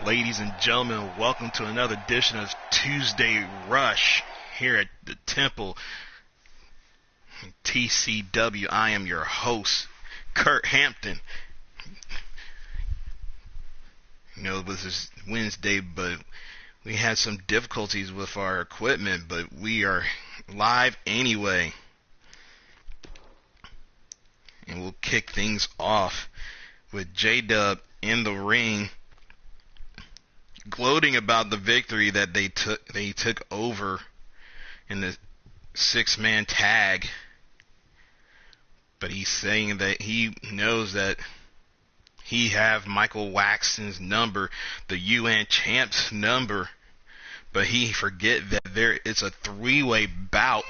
Ladies and gentlemen, welcome to another edition of Tuesday Rush here at the Temple TCW. I am your host, Kurt Hampton. This is Wednesday, but we had some difficulties with our equipment, but we are live anyway. And we'll kick things off with J-Dub in the ring, gloating about the victory that they took over in the six-man tag. But he's saying that he knows that he have Michael Waxton's number, the UN champ's number, but he forget that it's a three-way bout.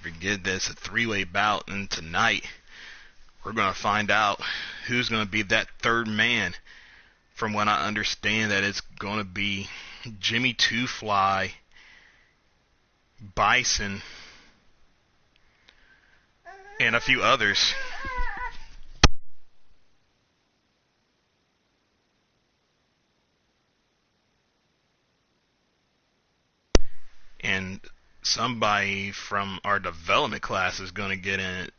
Forget that it's a three-way bout, and tonight we're going to find out who's going to be that third man. From what I understand, that it's going to be Jimmy Two Fly, Bison, and a few others. And somebody from our development class is going to get in it.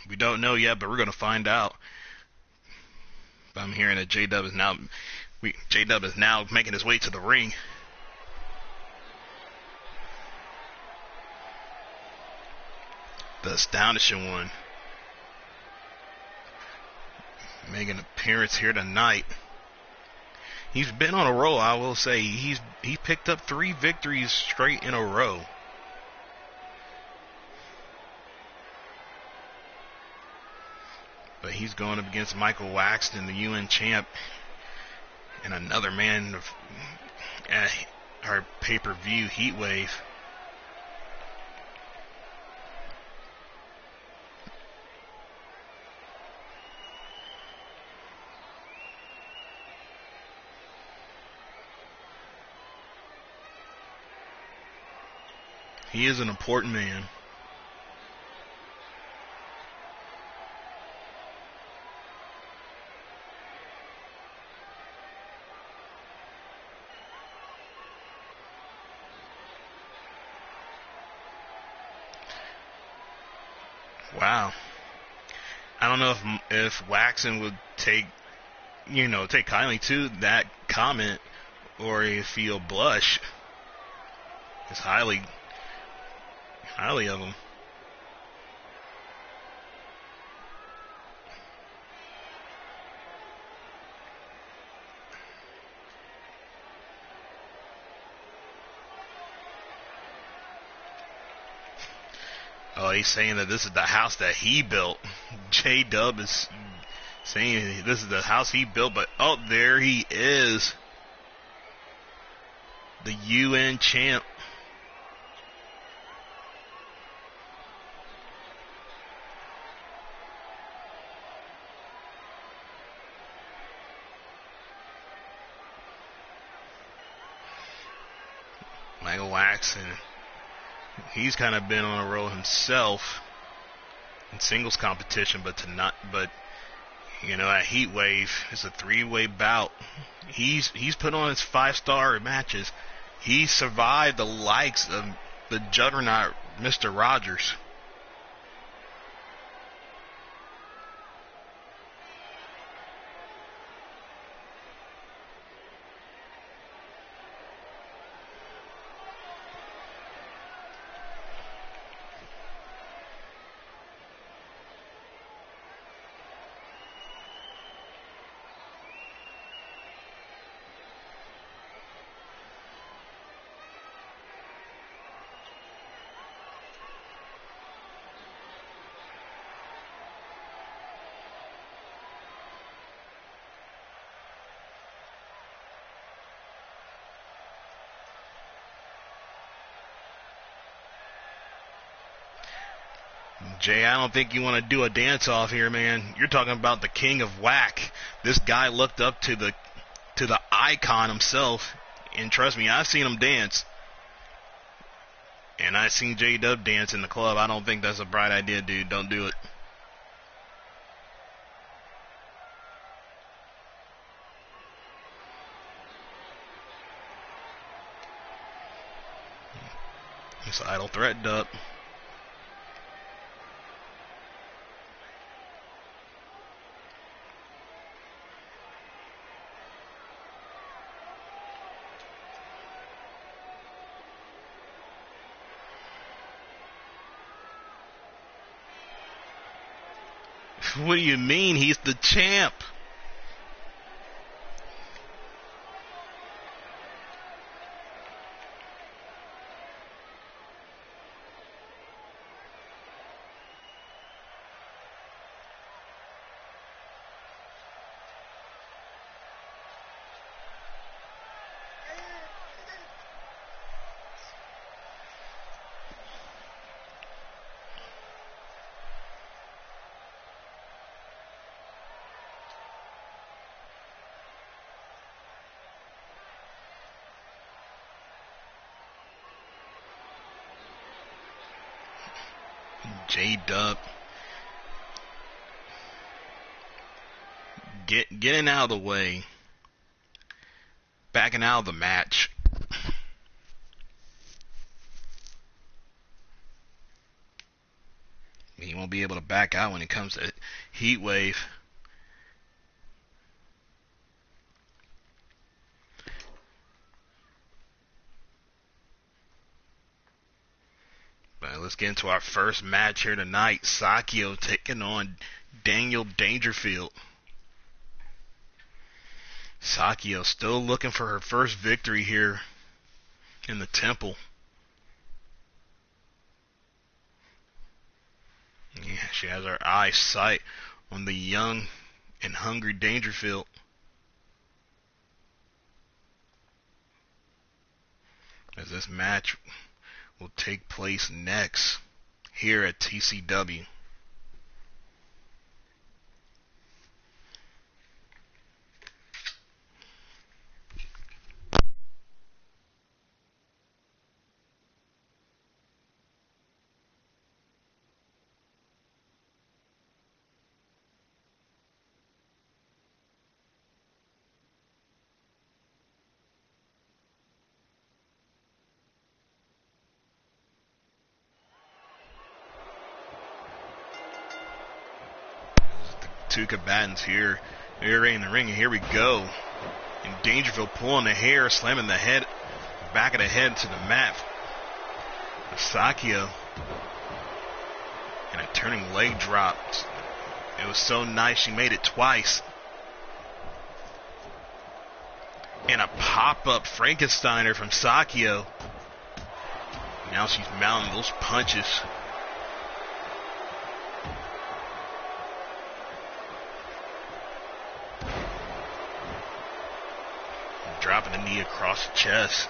We don't know yet, but we're going to find out. But I'm hearing that J-Dub is now making his way to the ring. The astonishing one making an appearance here tonight. He's been on a roll, I will say. He picked up 3 victories straight in a row. But he's going up against Michael Waxton, the UN champ, and another man of our pay-per-view Heatwave. He is an important man. Wow. I don't know if Waxon would take kindly to that comment, or if he'll blush. It's highly of him. Oh, he's saying that this is the house that he built. J-Dub is saying this is the house he built, but there he is. The UN champ. Michael Waxton. He's kind of been on a roll himself in singles competition, but at Heatwave, it's a 3-way bout. He's put on his 5-star matches. He survived the likes of the juggernaut, Mr. Rogers. Jay, I don't think you want to do a dance-off here, man. You're talking about the king of whack. This guy looked up to the icon himself, and trust me, I've seen him dance. And I've seen J-Dub dance in the club. I don't think that's a bright idea, dude. Don't do it. It's idle threat, Dub. What do you mean? He's the champ. J-Dub getting out of the way, backing out of the match. He won't be able to back out when it comes to Heat Wave. Let's get into our first match here tonight. Sakio taking on Daniel Dangerfield. Sakio still looking for her first victory here in the Temple. Yeah, she has her eyes sight on the young and hungry Dangerfield. As this match will take place next here at TCW. Two combatants here. They're in the ring, and here we go. And Dangerfield pulling the hair, slamming the head, back of the head to the mat. Sakio. And a turning leg drop. It was so nice, she made it twice. And a pop-up Frankensteiner from Sakio. Now she's mounting those punches. Dropping the knee across the chest.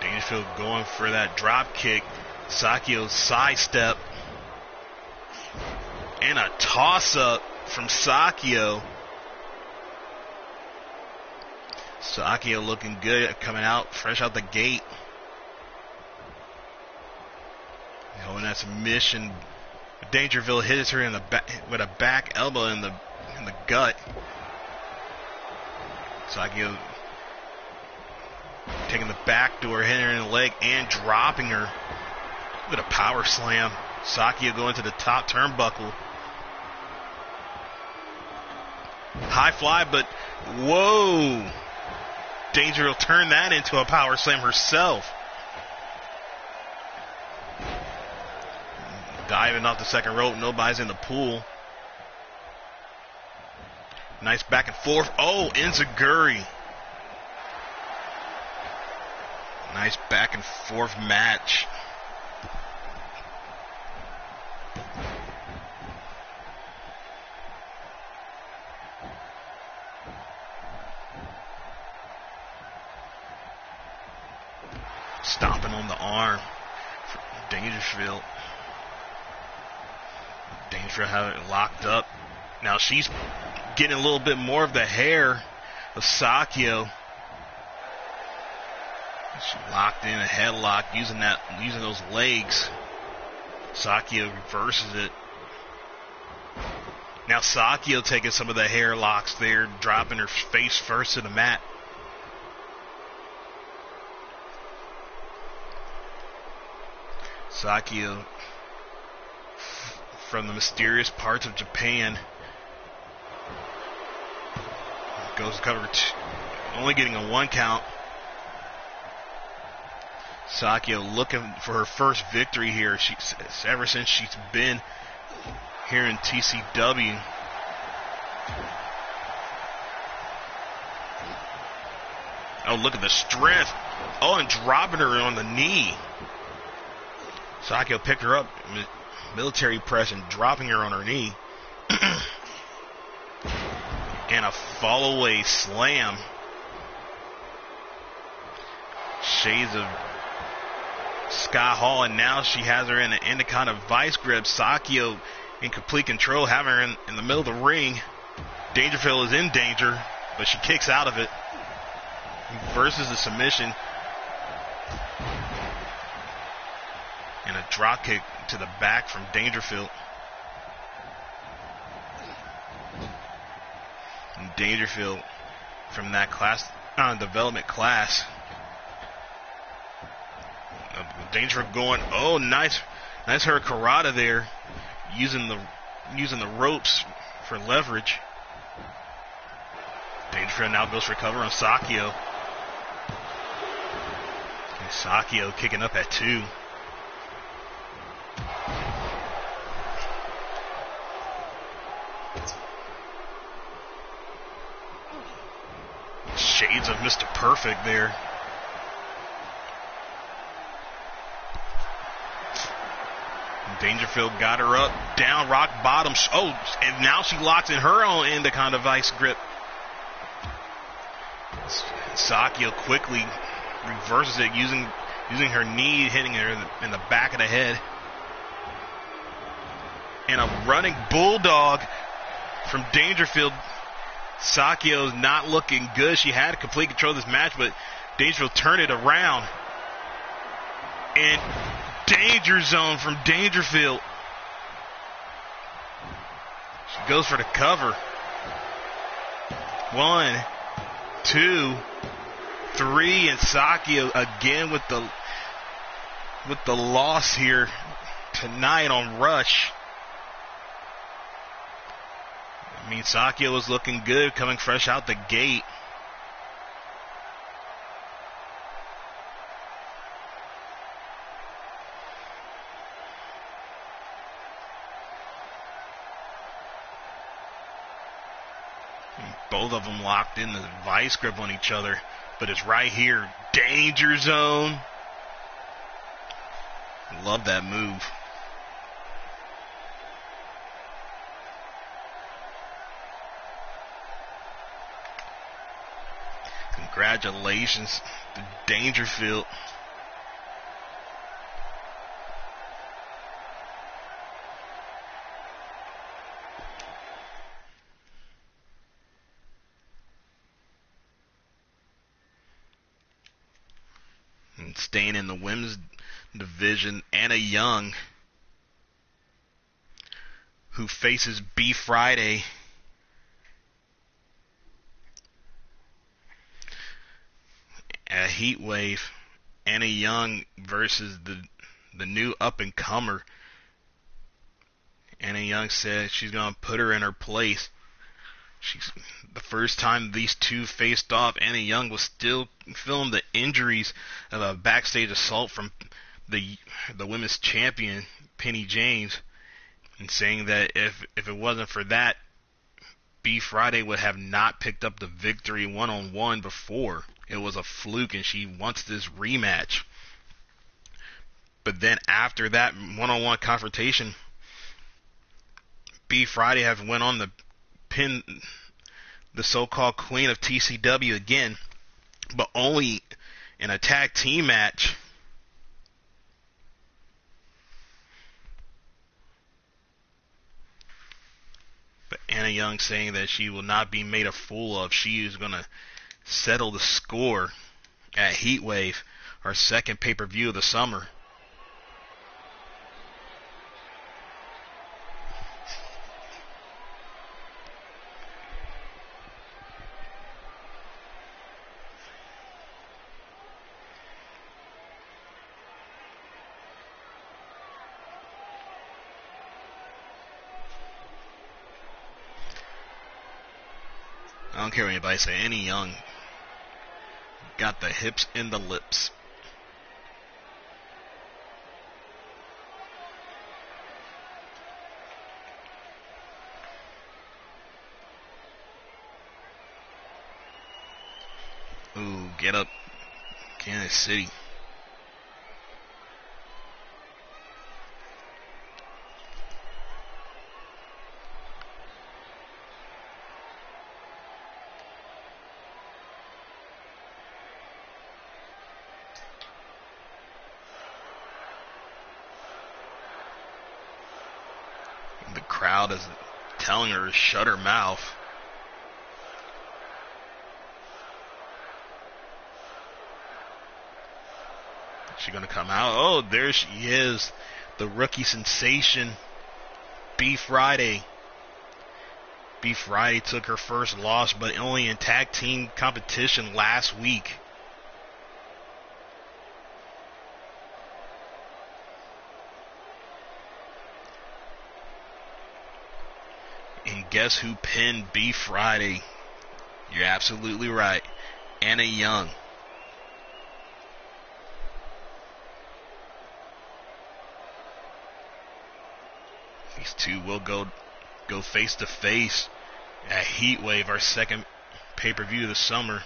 Dangerfield going for that drop kick. Sakio's sidestep. And a toss-up from Sakio. Sakio looking good, coming out fresh out the gate. And that submission. Dangerfield hits her in the back with a back elbow in the gut. Sakio taking the back door, hitting her in the leg and dropping her with a power slam. Sakio going to the top turnbuckle. High fly, but whoa! Dangerfield turned that into a power slam herself. Diving off the second rope. Nobody's in the pool. Nice back and forth. Oh, Enziguri. Nice back and forth match. arm. Dangerfield. Dangerfield had it locked up. Now she's getting a little bit more of the hair of Sakio. She locked in a headlock using those legs. Sakio reverses it. Now Sakio taking some of the hair locks there, dropping her face first to the mat. Sakio from the mysterious parts of Japan goes to cover only getting a 1 count. Sakio looking for her first victory here. Ever since she's been here in TCW. Oh, look at the strength. Oh, and dropping her on the knee. Sakio picked her up, military press, and dropping her on her knee. And a fall away slam. Shades of Sky Hall, and now she has her in an Anaconda vice grip. Sakio in complete control, having her in the middle of the ring. Dangerfield is in danger, but she kicks out of it. Versus the submission. And a drop kick to the back from Dangerfield. And Dangerfield from that development class. Dangerfield going, oh, nice hurricanrana there, using the ropes for leverage. Dangerfield now goes for cover on Sakio. And Sakio kicking up at 2. Shades of Mr. Perfect there. Dangerfield got her up, down, rock bottom. Oh, and now she locks in her own Anaconda vice grip. Sakio quickly reverses it, using her knee, hitting her in the back of the head. And a running bulldog from Dangerfield. Sakio's not looking good. She had complete control of this match, but Dangerfield turned it around. And danger zone from Dangerfield. She goes for the cover. 1, 2, 3, and Sakio again with the loss here tonight on Rush. I mean, Sakio was looking good, coming fresh out the gate. Both of them locked in the vice grip on each other, but it's right here. Danger zone. Love that move. Congratulations to Dangerfield. And staying in the women's division, Anna Young, who faces B Friday. A heat wave. Anna Young versus the new up-and-comer. Anna Young said she's going to put her in her place. The first time these two faced off, Anna Young was still feeling the injuries of a backstage assault from the women's champion, Penny James, and saying that if it wasn't for that, B Friday would have not picked up the victory one-on-one before. It was a fluke, and she wants this rematch. But then after that one-on-one confrontation, B Friday have went on to pin the so-called queen of TCW again, but only in a tag team match. Young saying that she will not be made a fool of. She is going to settle the score at Heatwave, our second pay-per-view of the summer. I don't care what anybody say. Annie Young got the hips and the lips. Ooh, get up, Kansas City. The crowd is telling her to shut her mouth. Is she going to come out? Oh, there she is. The rookie sensation, B Friday. B Friday took her first loss, but only in tag team competition last week. And guess who pinned B Friday? You're absolutely right. Anna Young. These two will go face to face at Heatwave, our second pay-per-view of the summer.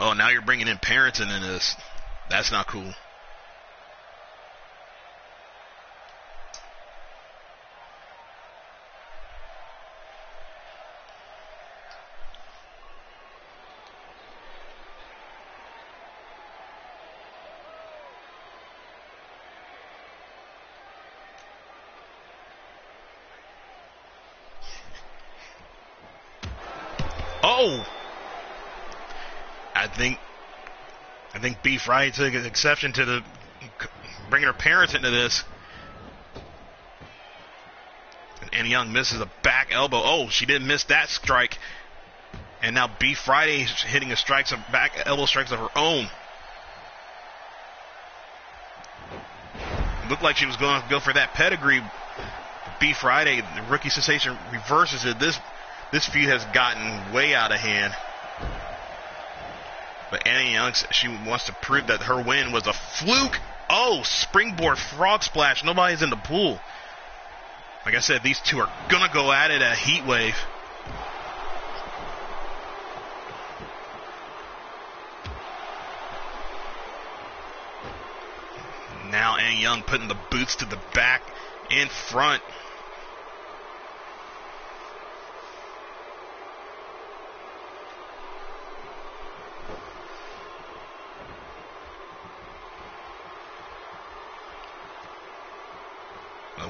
Oh, now you're bringing in parents into this. That's not cool. Oh! I think B Friday took an exception to the bringing her parents into this. And Young misses a back elbow. Oh, she didn't miss that strike. And now B Friday is hitting a strikes of back elbow strikes of her own. Looked like she was going to go for that pedigree. B Friday, the rookie sensation, reverses it. This feud has gotten way out of hand. But Annie Young, she wants to prove that her win was a fluke. Oh, springboard frog splash. Nobody's in the pool. Like I said, these two are going to go at it at Heatwave. Now Annie Young putting the boots to the back and front.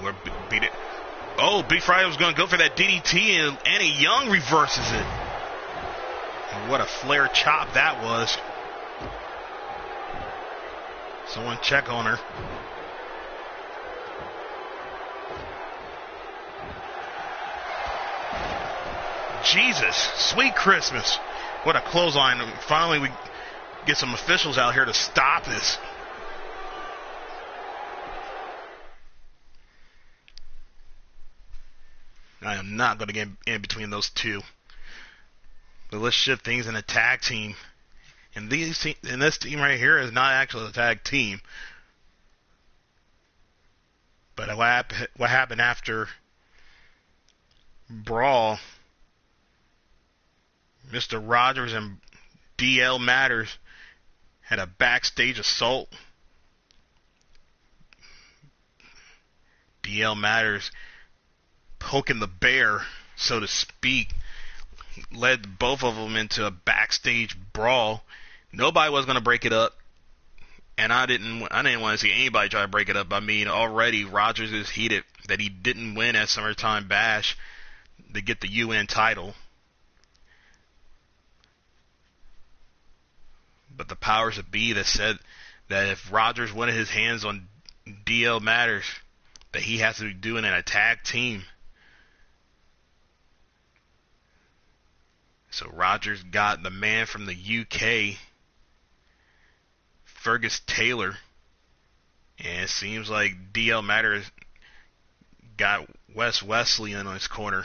We're beat it. Oh, B Friday was going to go for that DDT, and Annie Young reverses it. And what a flare chop that was. Someone check on her. Jesus, sweet Christmas. What a clothesline. Finally, we get some officials out here to stop this. I am not going to get in between those two. But let's shift things in a tag team. And this team right here is not actually a tag team. But what happened after Brawl, Mr. Rogers and DL Matters had a backstage assault. DL Matters poking the bear, so to speak, led both of them into a backstage brawl. Nobody was going to break it up, and I didn't want to see anybody try to break it up. I mean, already Rogers is heated that he didn't win at Summertime Bash to get the UN title. But the powers that be that said that if Rogers wanted his hands on DL Matters, that he has to be doing an attack team. So Rogers got the man from the UK, Fergus Taylor, and it seems like DL Matters got Wes Wesley in on his corner.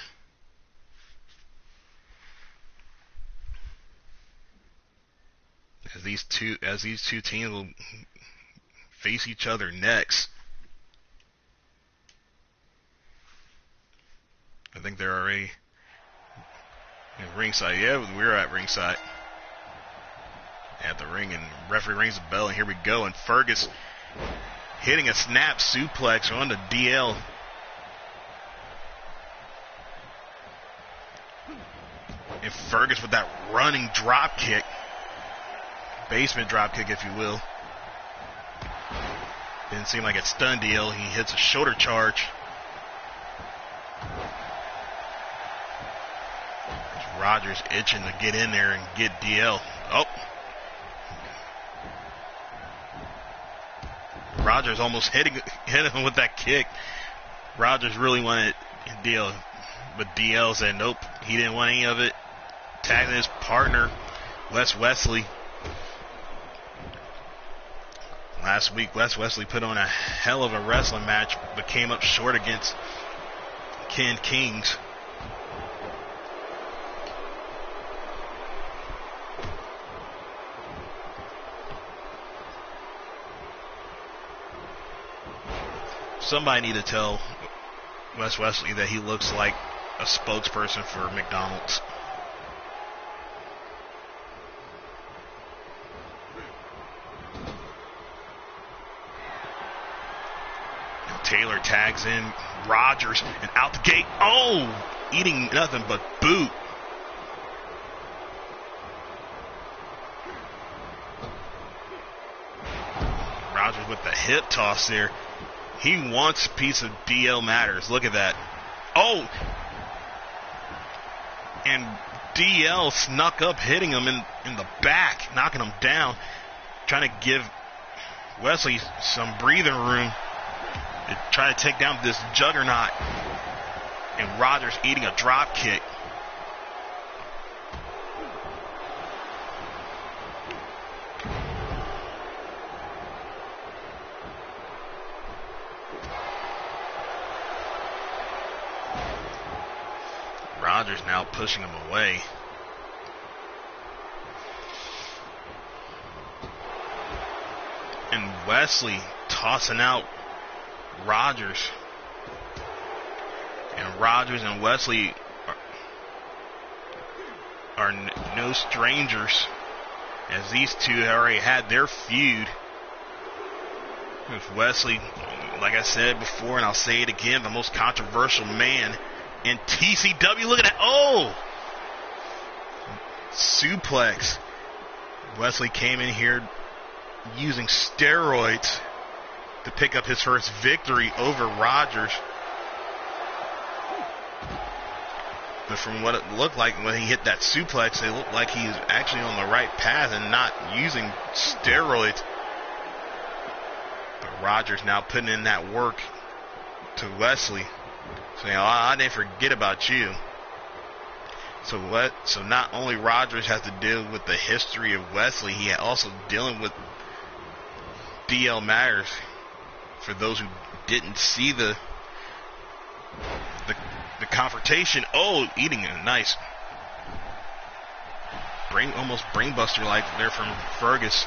As these two teams will face each other next. I think they're already in ringside. Yeah, we're at ringside. At the ring, and referee rings the bell, and here we go. And Fergus hitting a snap suplex on the DL. And Fergus with that running drop kick. Basement drop kick, if you will. Didn't seem like it stunned DL. He hits a shoulder charge. Rogers itching to get in there and get DL. Oh. Rogers almost hit him with that kick. Rogers really wanted DL, but DL said nope. He didn't want any of it. Tagging his partner, Wes Wesley. Last week, Wes Wesley put on a hell of a wrestling match, but came up short against Ken Kings. Somebody need to tell Wes Wesley that he looks like a spokesperson for McDonald's. And Taylor tags in Rogers and out the gate. Oh, eating nothing but boot. Rogers with the hip toss there. He wants a piece of DL Matters. Look at that. Oh! And DL snuck up, hitting him in the back, knocking him down, trying to give Wesley some breathing room to try to take down this juggernaut. And Rogers eating a drop kick. Rogers now pushing him away. And Wesley tossing out Rogers. And Rogers and Wesley are no strangers, as these two already had their feud. With Wesley, like I said before, and I'll say it again, the most controversial man in TCW. Look at that. Oh! Suplex. Wesley came in here using steroids to pick up his first victory over Rogers. But from what it looked like when he hit that suplex, it looked like he was actually on the right path and not using steroids. But Rogers now putting in that work to Wesley. Saying, oh, I didn't forget about you. So not only Rogers has to deal with the history of Wesley, he also dealing with DL Matters. For those who didn't see the confrontation, oh, eating a nice almost brainbuster like there from Fergus.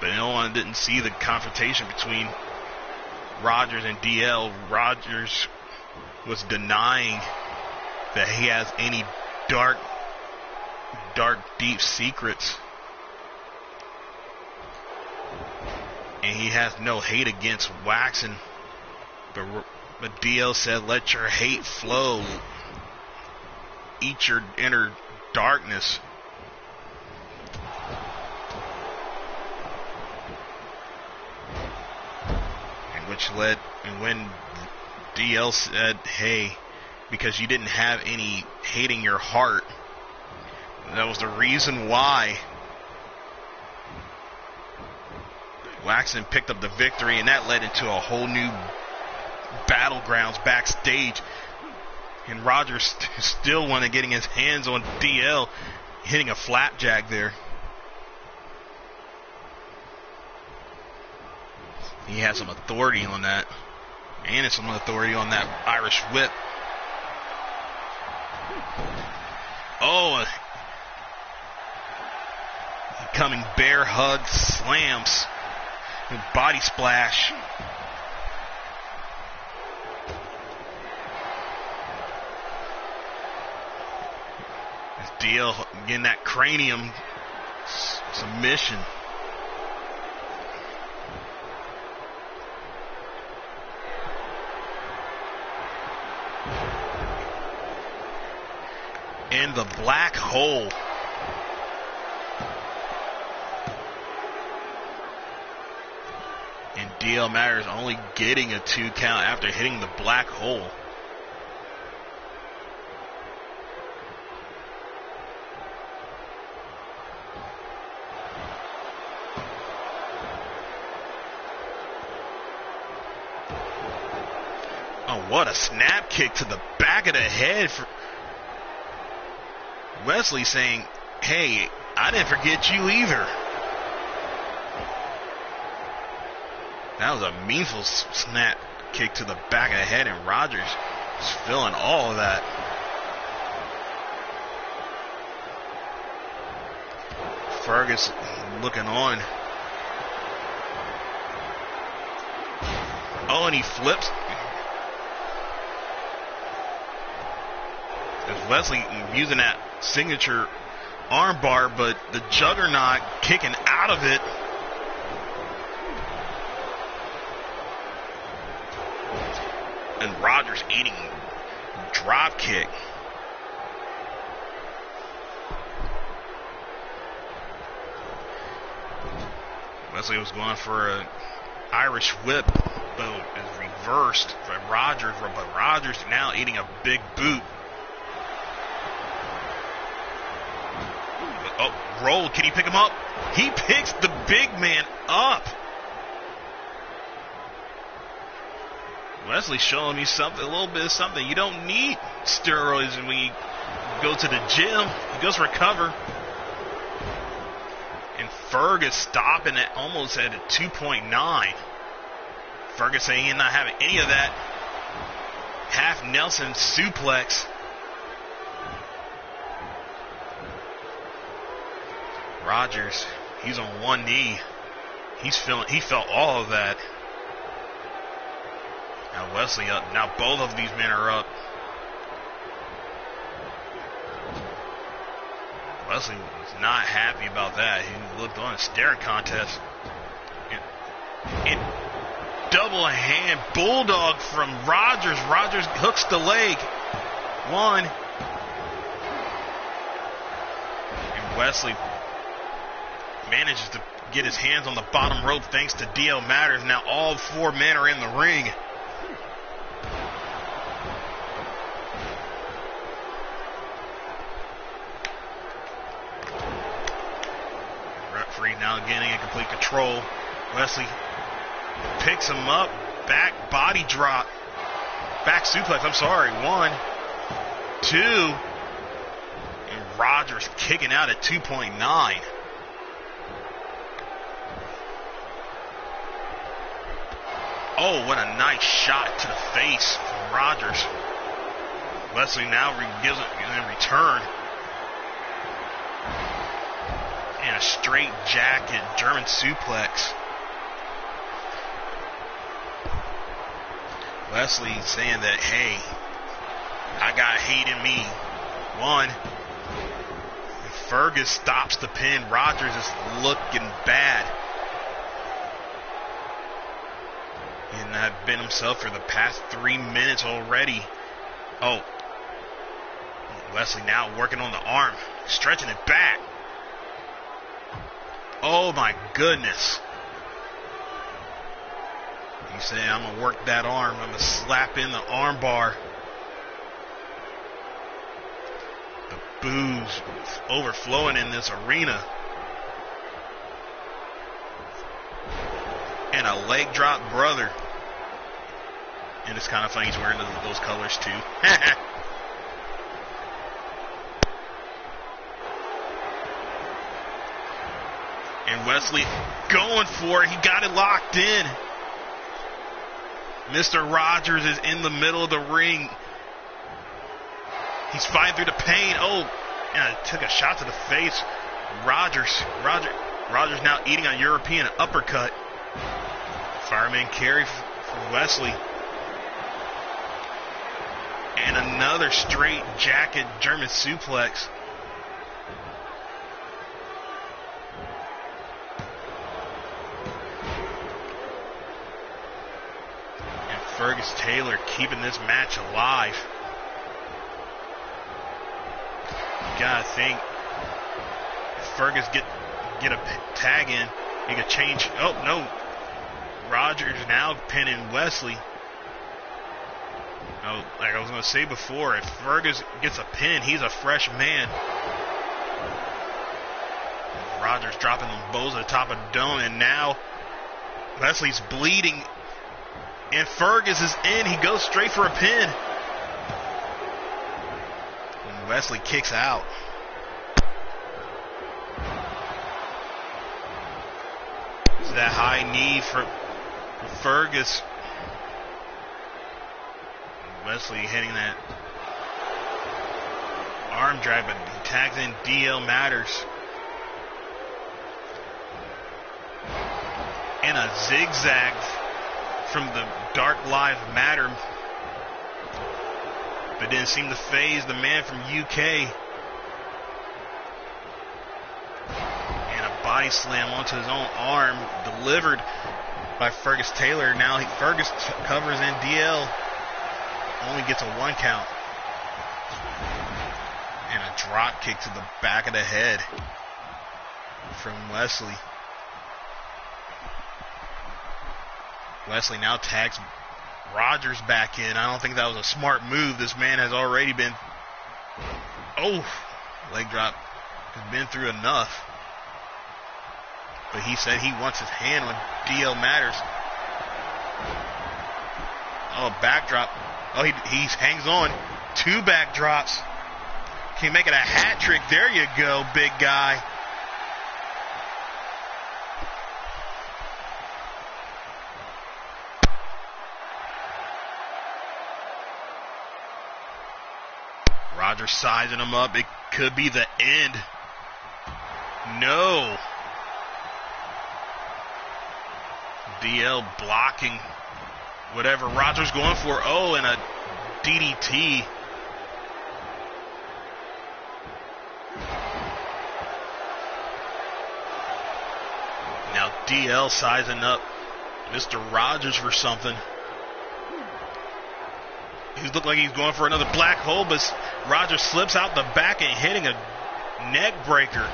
But no one didn't see the confrontation between Rogers and DL. Rogers was denying that he has any dark, deep secrets. And he has no hate against Waxen. But DL said, let your hate flow. Eat your inner darkness. And when DL said, hey, because you didn't have any hate in your heart, that was the reason why Waxen picked up the victory, and that led into a whole new battlegrounds backstage. And Rogers still wanted getting his hands on DL, hitting a flapjack there. He has some authority on that. And it's some authority on that Irish whip. Oh, coming bear hug slams. Body splash. DL getting that cranium submission. In the black hole. And DL Matters only getting a 2 count after hitting the black hole. Oh, what a snap kick to the back of the head. For Wesley saying, hey, I didn't forget you either. That was a meaningful snap kick to the back of the head, and Rogers is feeling all of that. Fergus looking on. Oh, and he flips. As Wesley using that signature armbar, but the Juggernaut kicking out of it. And Rogers eating drop kick. Wesley was going for an Irish whip, but it was reversed by Rogers. But Rogers now eating a big boot. Oh, roll. Can he pick him up? He picks the big man up. Wesley showing me something, a little bit of something. You don't need steroids when you go to the gym. He goes recover. And Fergus stopping at almost at a 2.9. Fergus saying he's not having any of that. Half Nelson suplex. Rogers, he's on one knee. He felt all of that. Now Wesley up. Now both of these men are up. Wesley was not happy about that. He looked on a staring contest. And double hand bulldog from Rogers. Rogers hooks the leg. One. And Wesley manages to get his hands on the bottom rope thanks to DL Matters. Now all 4 men are in the ring. Referee now getting in complete control. Wesley picks him up. Back body drop. Back suplex, I'm sorry. 1, 2. And Rogers kicking out at 2.9. Oh, what a nice shot to the face from Rogers. Wesley now gives it in return. And a straight jacket German suplex. Wesley saying that, hey, I got hate in me. 1. And Fergus stops the pin. Rogers is looking bad. And I've been himself for the past 3 minutes already. Oh. Wesley now working on the arm. Stretching it back. Oh my goodness. He said, I'm going to work that arm. I'm going to slap in the arm bar. The boos overflowing in this arena. And a leg drop, brother. And it's kind of funny he's wearing those colors too. And Wesley going for it. He got it locked in. Mr. Rogers is in the middle of the ring. He's fighting through the pain. Oh, and took a shot to the face. Rogers now eating a European uppercut. Fireman carry for Wesley. And another straight jacket German suplex. And Fergus Taylor keeping this match alive. You gotta think if Fergus get a tag in, he could change. Oh no. Rogers now pinning Wesley. Oh, like I was going to say before, if Fergus gets a pin, he's a fresh man. Rogers dropping them bows at the top of the dome, and now Wesley's bleeding, and Fergus is in. He goes straight for a pin. And Wesley kicks out. It's that high knee for Fergus. Wesley hitting that arm drag, but he tags in DL Matters. And a zigzag from the Dark Live Matter, but didn't seem to faze the man from UK. And a body slam onto his own arm, delivered by Fergus Taylor. Now Fergus covers in. DL only gets a 1 count. And a drop kick to the back of the head from Wesley. Wesley now tags Rogers back in. I don't think that was a smart move. This man has already been... Oh! Leg drop. Has been through enough. But he said he wants his hand on DL Matters. Oh, backdrop. Oh, he hangs on. 2 backdrops. Can you make it a hat trick? There you go, big guy. Rogers sizing him up. It could be the end. No. DL blocking whatever Rogers going for. Oh, and a DDT. Now DL sizing up Mr. Rogers for something. He looked like he's going for another black hole, but Rogers slips out the back and hitting a neck breaker.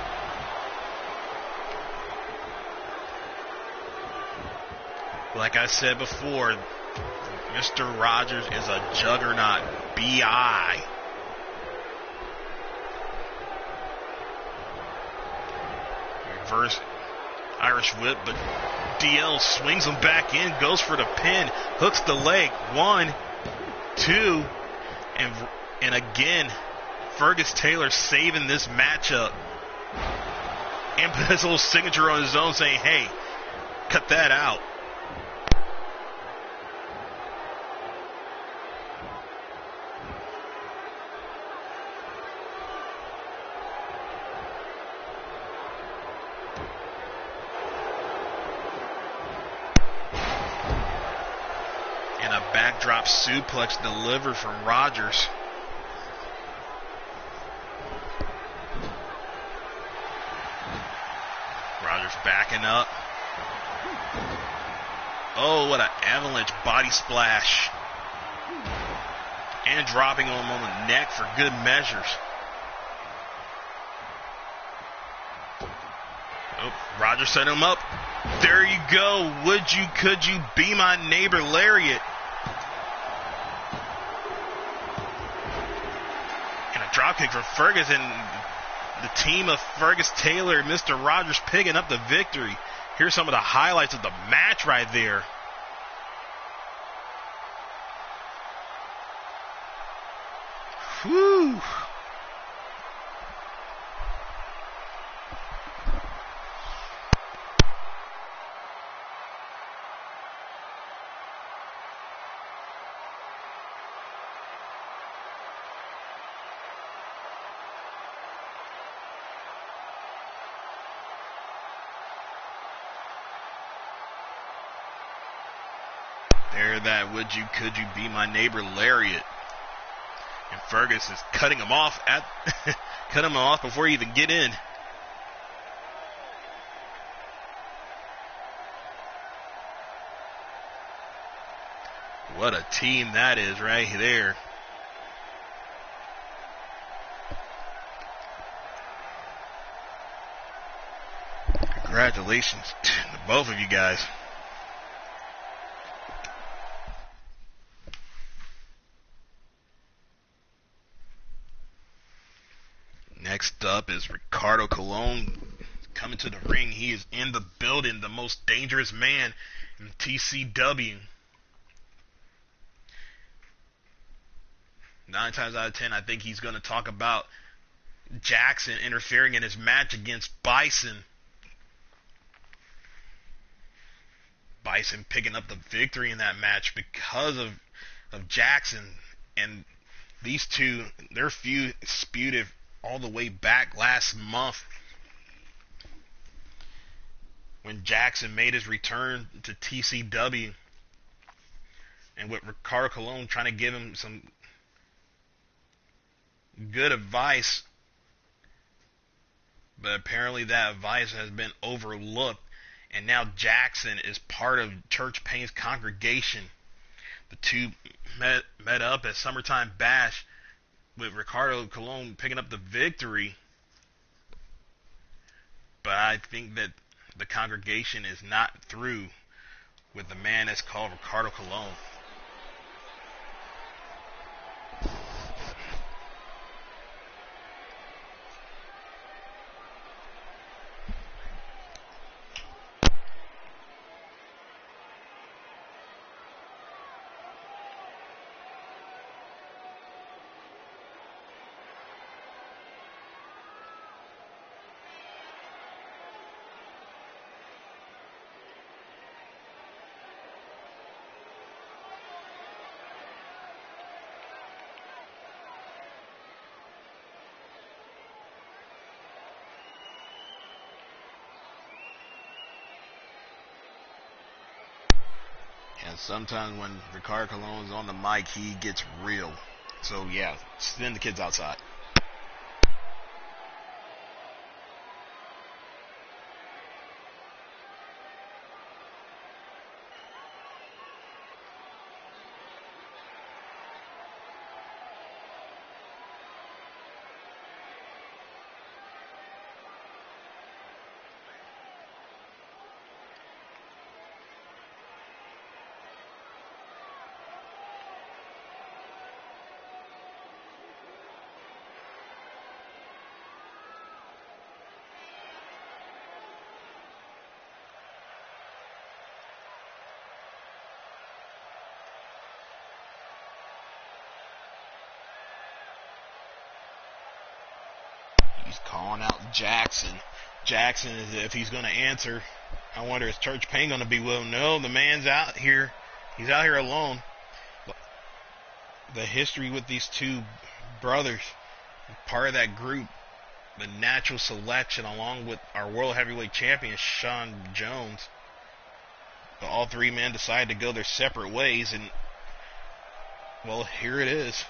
Like I said before, Mr. Rogers is a juggernaut. B.I. Reverse Irish whip, but DL swings him back in, goes for the pin, hooks the leg. 1, 2, and again, Fergus Taylor saving this matchup. And put his little signature on his own, saying, hey, cut that out. And a backdrop suplex delivered from Rogers. backing up. Oh, what an avalanche body splash. And dropping him on the neck for good measures. Oh, Roger set him up. There you go. Would you, could you be my neighbor lariat? And a dropkick for Ferguson. The team of Fergus Taylor, Mr. Rogers picking up the victory. Here's some of the highlights of the match right there. Whew. There, that would you, could you be my neighbor lariat. And Fergus is cutting him off cut him off before he even get in. What a team that is right there. Congratulations to both of you guys. Next up is Ricardo Colon coming to the ring. He is in the building, the most dangerous man in TCW. 9 times out of 10, I think he's going to talk about Jackson interfering in his match against Bison. Bison picking up the victory in that match because of Jackson. And these two, their feud disputed all the way back last month when Jackson made his return to TCW, and with Ricardo Colon trying to give him some good advice, but apparently that advice has been overlooked, and now Jackson is part of Church Payne's congregation. The two met up at Summertime Bash with Ricardo Colon picking up the victory. But I think that the congregation is not through with the man that's called Ricardo Colon. And sometimes when Ricardo Colon is on the mic, he gets real. So yeah, send the kids outside. He's calling out Jackson. Jackson, if he's going to answer, I wonder, is Church Payne going to be willing? No, the man's out here. He's out here alone. The history with these two brothers, part of that group, the natural selection, along with our World Heavyweight Champion, Sean Jones. But all three men decided to go their separate ways, and, well, here it is.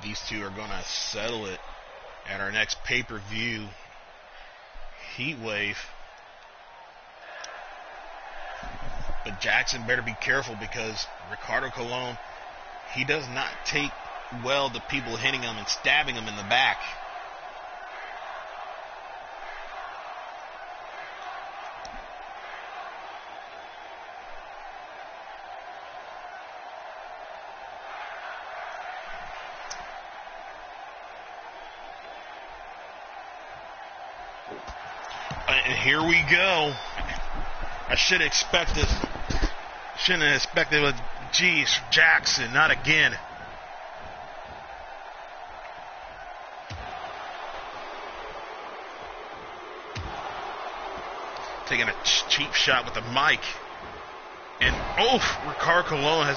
These two are going to settle it at our next pay-per-view Heat Wave. But Jackson better be careful because Ricardo Colon, he does not take well to people hitting him and stabbing him in the back. And here we go. I should have expected. Shouldn't have expected a geez, Jackson, not again. Taking a cheap shot with the mic. And Ricardo Colon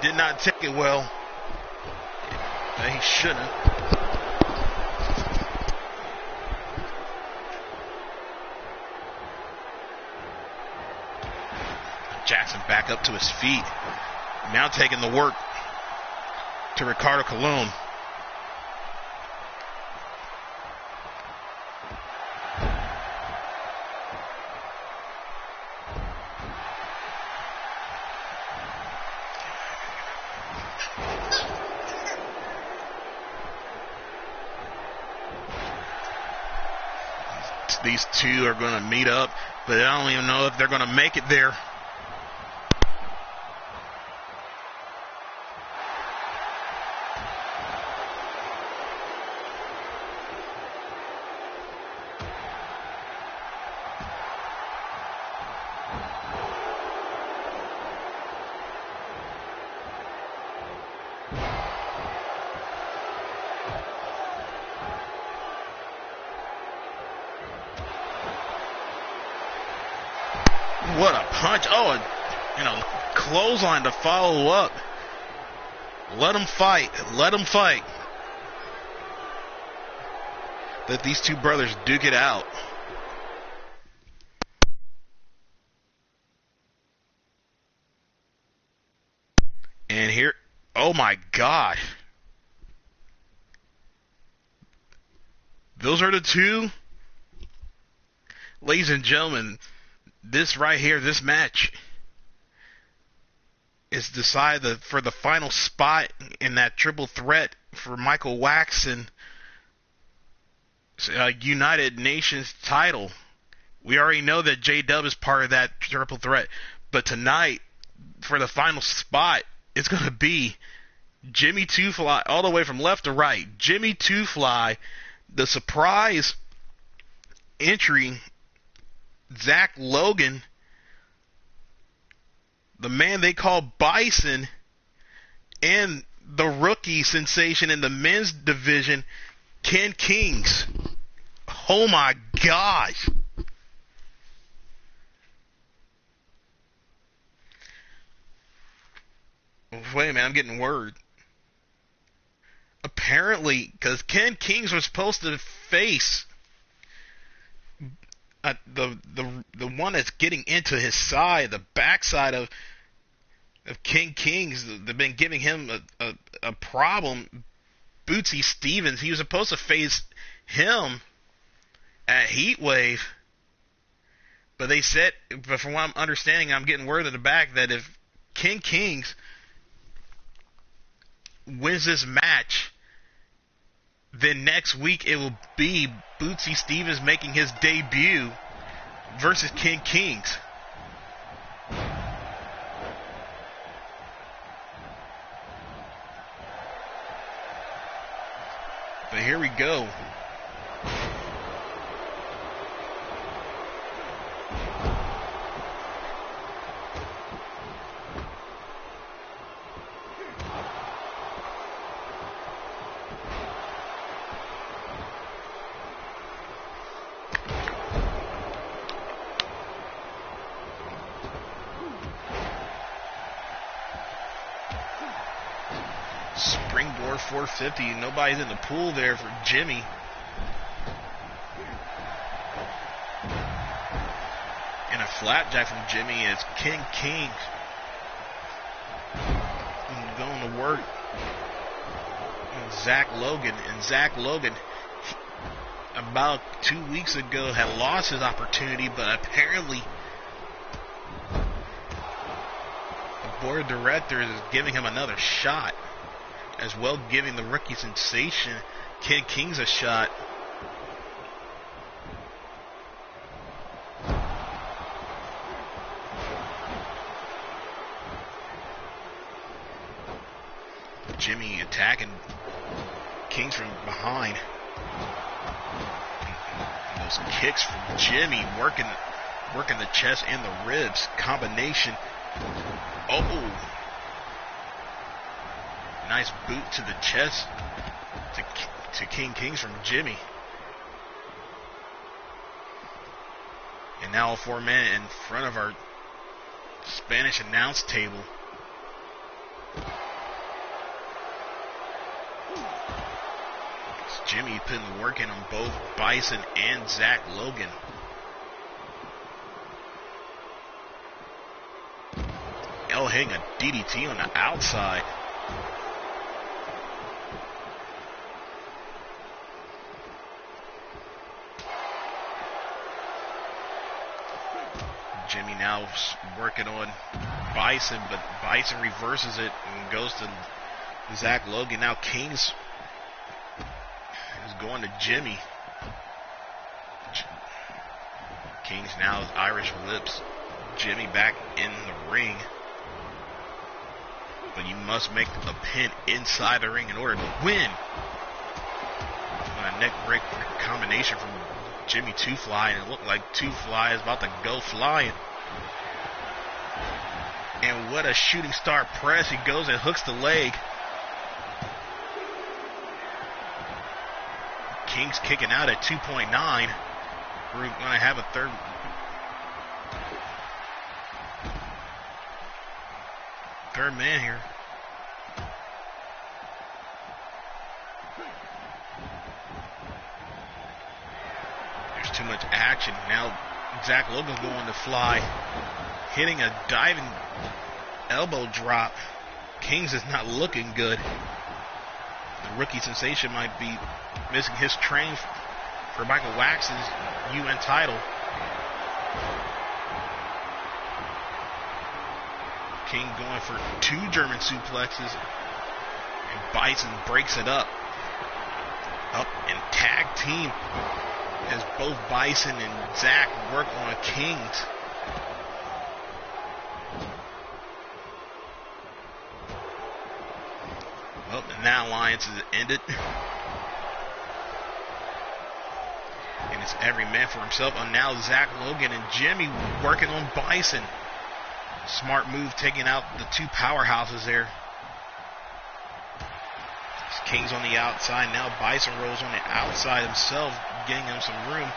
did not take it well. He shouldn't. Jackson back up to his feet. Now taking the work to Ricardo Colon. These two are going to meet up, but I don't even know if they're going to make it there. What a punch. Clothesline to follow up. Let them fight. Let them fight. Let these two brothers duke it out. And here, oh my God. Those are the two. Ladies and gentlemen, this right here, this match is decided for the final spot in that triple threat for Michael Waxon United Nations title. We already know that J-Dub is part of that triple threat, but tonight, for the final spot, it's going to be Jimmy Two Fly, all the way from left to right. Jimmy Two Fly, the surprise entry, Zach Logan, the man they call Bison, and the rookie sensation in the men's division, Ken Kings. Oh my gosh. Wait a minute, I'm getting word. Apparently, because Ken Kings was supposed to face the one that's getting into his side, the backside of King Kings. They've been giving him a problem. Bootsy Stevens, he was supposed to face him at Heatwave, but from what I'm understanding, I'm getting word at the back that if King Kings wins this match, then next week it will be Bootsy Stevens making his debut versus King Kings. But here we go. Springboard 450. Nobody's in the pool there for Jimmy. And a flapjack from Jimmy. It's King Kings going to work. on Zach Logan. And Zach Logan, about 2 weeks ago, had lost his opportunity, but apparently the board of directors is giving him another shot, as well giving the rookie sensation Ken Kings a shot. Jimmy attacking Kings from behind. And those kicks from Jimmy working the chest and the ribs combination. Oh, nice boot to the chest to King Kings from Jimmy. And now all 4 men in front of our Spanish announce table. Jimmy putting the work in on both Bison and Zach Logan. El hitting a DDT on the outside. Jimmy now working on Bison, but Bison reverses it and goes to Zach Logan. Now Kings is going to Jimmy. Kings now is Irish whips Jimmy back in the ring. But you must make the pin inside the ring in order to win. A neck break combination from Jimmy Two Fly, and it looked like Two Fly is about to go flying. And what a shooting star press. He goes and hooks the leg. Kings kicking out at 2.9. We're going to have a third man here. There's too much action. Now Zach Logan's going to fly, hitting a diving elbow drop. Kings is not looking good. The rookie sensation might be missing his train for Michael Wax's UN title. King going for 2 German suplexes, and Bison breaks it up. Up and tag team as both Bison and Zach work on Kings. Well, and that alliance is ended. And it's every man for himself. And now Zach Logan and Jimmy working on Bison. Smart move taking out the 2 powerhouses there. King's on the outside. Now Bison rolls on the outside himself, getting him some room.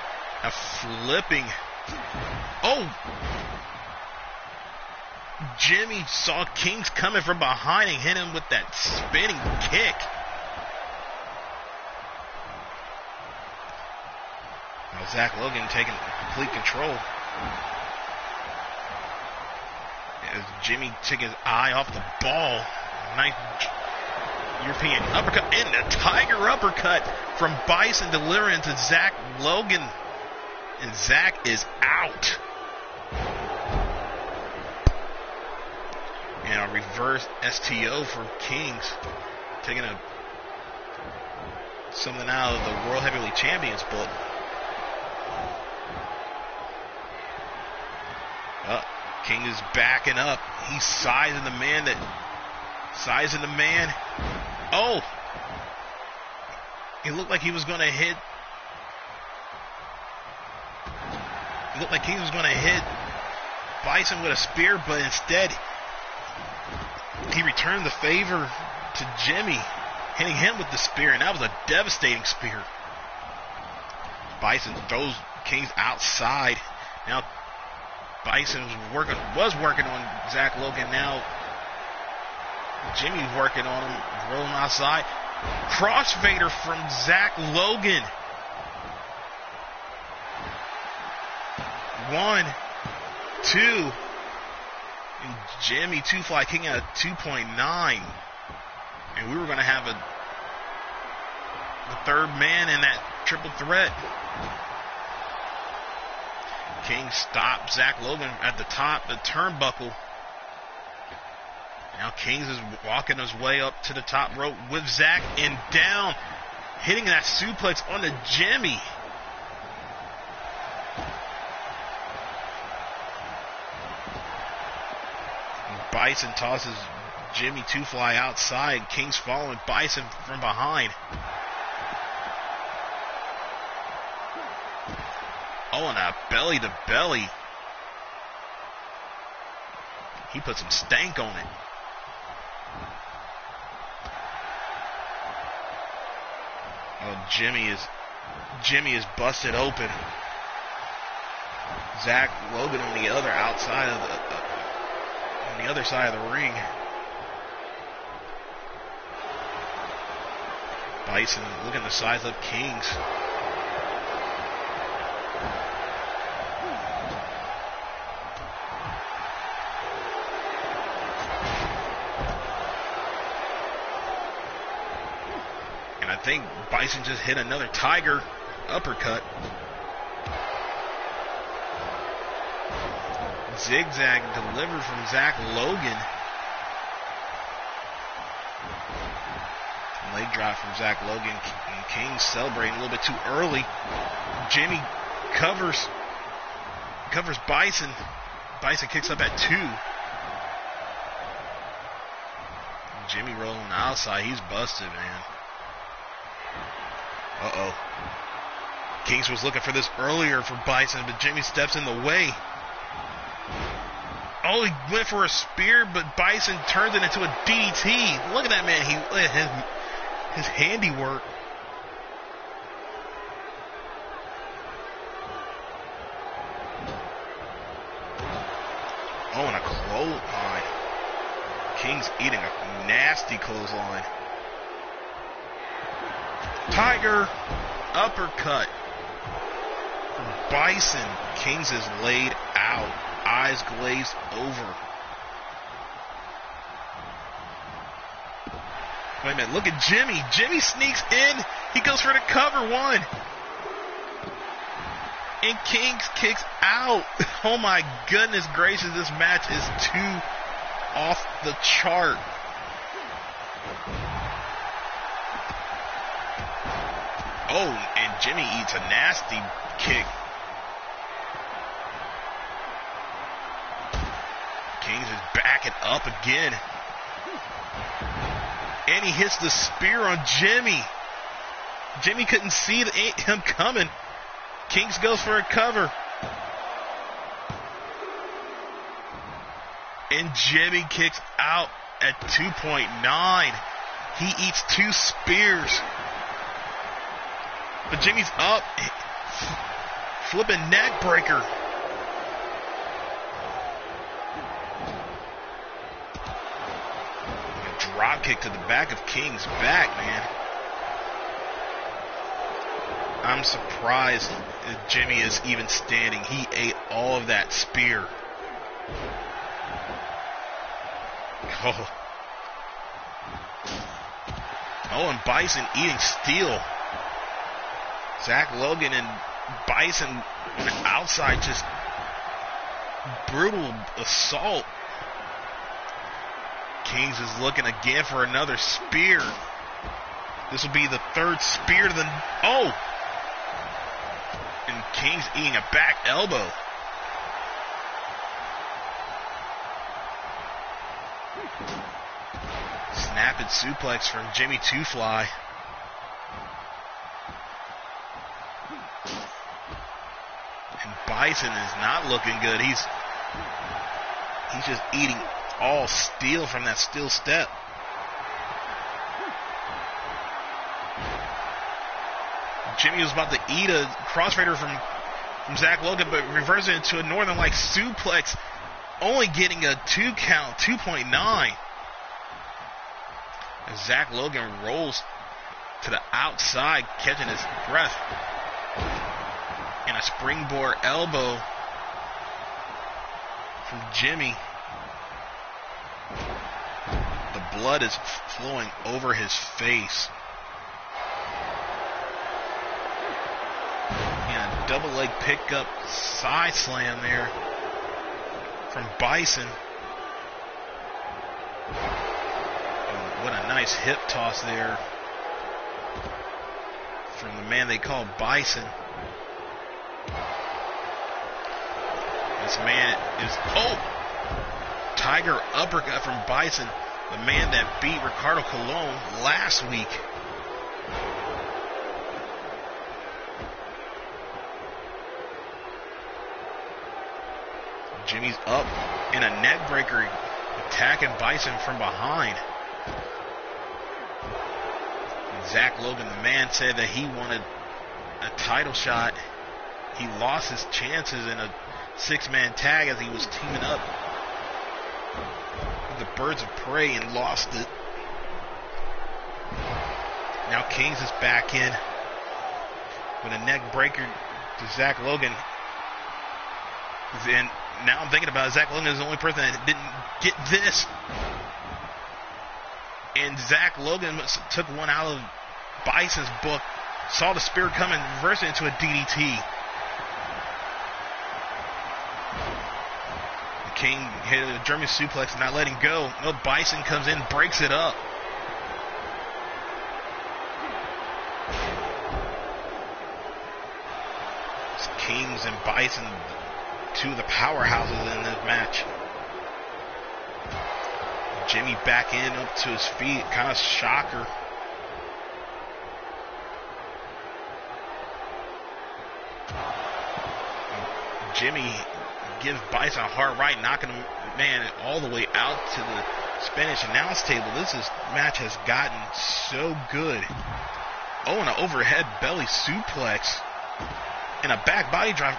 Now flipping. Oh! Jimmy saw Kings coming from behind and hit him with that spinning kick. Now Zach Logan taking complete control. As Jimmy took his eye off the ball. Nice European uppercut and a tiger uppercut from Bison delivering to Zach Logan. And Zach is out. And a reverse STO for Kings. Taking something out of the World Heavyweight Champions book. King is backing up. He's sizing the man. Oh! It looked like he was going to hit. It looked like King was going to hit Bison with a spear, but instead he returned the favor to Jimmy, hitting him with the spear, and that was a devastating spear. Bison throws Kings outside. Now Bison was working on Zach Logan. Now Jimmy's working on him, rolling outside. Crossfader from Zach Logan. 1, 2. And Jimmy Two Fly kicking at 2.9. And we were going to have the third man in that triple threat. King stopped Zach Logan at the top, the turnbuckle. Now Kings is walking his way up to the top rope with Zach and down, hitting that suplex on the Jimmy. Bison tosses Jimmy Two-Fly outside. King's following Bison from behind. Oh, and a belly to belly. He put some stank on it. Oh, Jimmy is busted open. Zach Logan on the other outside of on the other side of the ring. Bison looking to size up Kings. And I think Bison just hit another Tiger uppercut. Zigzag delivered from Zach Logan. Leg drop from Zach Logan. And King celebrating a little bit too early. Jimmy covers Bison. Bison kicks up at 2. Jimmy rolling outside. He's busted, man. Uh-oh. Kings was looking for this earlier for Bison, but Jimmy steps in the way. Oh, he went for a spear, but Bison turns it into a DDT. Look at that man. Look at his handiwork. Oh, and a clothesline. King's eating a nasty clothesline. Tiger uppercut. Bison. Kings is laid out. Eyes glazed over. Wait a minute, look at Jimmy. Jimmy sneaks in. He goes for the cover 1. And Kings kicks out. Oh my goodness gracious, this match is too off the chart. Oh, and Jimmy eats a nasty kick. Kings is backing up again. And he hits the spear on Jimmy. Jimmy couldn't see him coming. Kings goes for a cover. And Jimmy kicks out at 2.9. He eats 2 spears. But Jimmy's up. Flipping neck breaker. Drop kick to the back of King's back, man. I'm surprised that Jimmy is even standing. He ate all of that spear. Oh, and Bison eating steel. Zach Logan and Bison on the outside, just brutal assault. Kings is looking again for another spear. This will be the 3rd spear to the... Oh! And Kings eating a back elbow. Snapping suplex from Jimmy Two-Fly. And Bison is not looking good. He's just eating all steel from that steel step. Jimmy was about to eat a crossfader from Zach Logan, but reverses it into a Northern Light suplex, only getting a 2 count, 2.9. As Zach Logan rolls to the outside, catching his breath. And a springboard elbow from Jimmy. The blood is flowing over his face. double leg pickup side slam there from Bison. And what a nice hip toss there from the man they call Bison. This man is, Tiger uppercut from Bison, the man that beat Ricardo Colon last week. Jimmy's up in a neck breaker, attacking Bison from behind. And Zach Logan, the man, said that he wanted a title shot. He lost his chances in a 6-man tag as he was teaming up with the Birds of Prey and lost it. Now Kings is back in with a neck breaker to Zach Logan. And now I'm thinking about it, Zach Logan is the only person that didn't get this. And Zach Logan took one out of Bison's book, saw the spear coming, reversed it into a DDT. The King hit a German suplex, not letting go. No, Bison comes in, breaks it up. It's Kings and Bison, two of the powerhouses in this match. Jimmy back in, up to his feet, kind of shocker. Jimmy gives Bison a hard right, knocking him, man, all the way out to the Spanish announce table. This match has gotten so good. Oh, and an overhead belly suplex and a back body drop.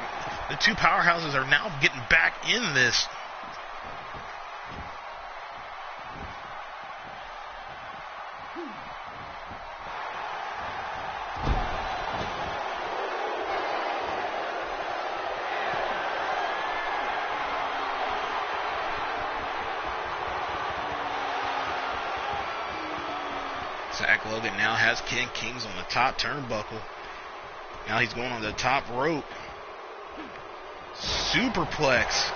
The two powerhouses are now getting back in this. Zach Logan now has Ken Kings on the top turnbuckle. Now he's going on the top rope. Superplex.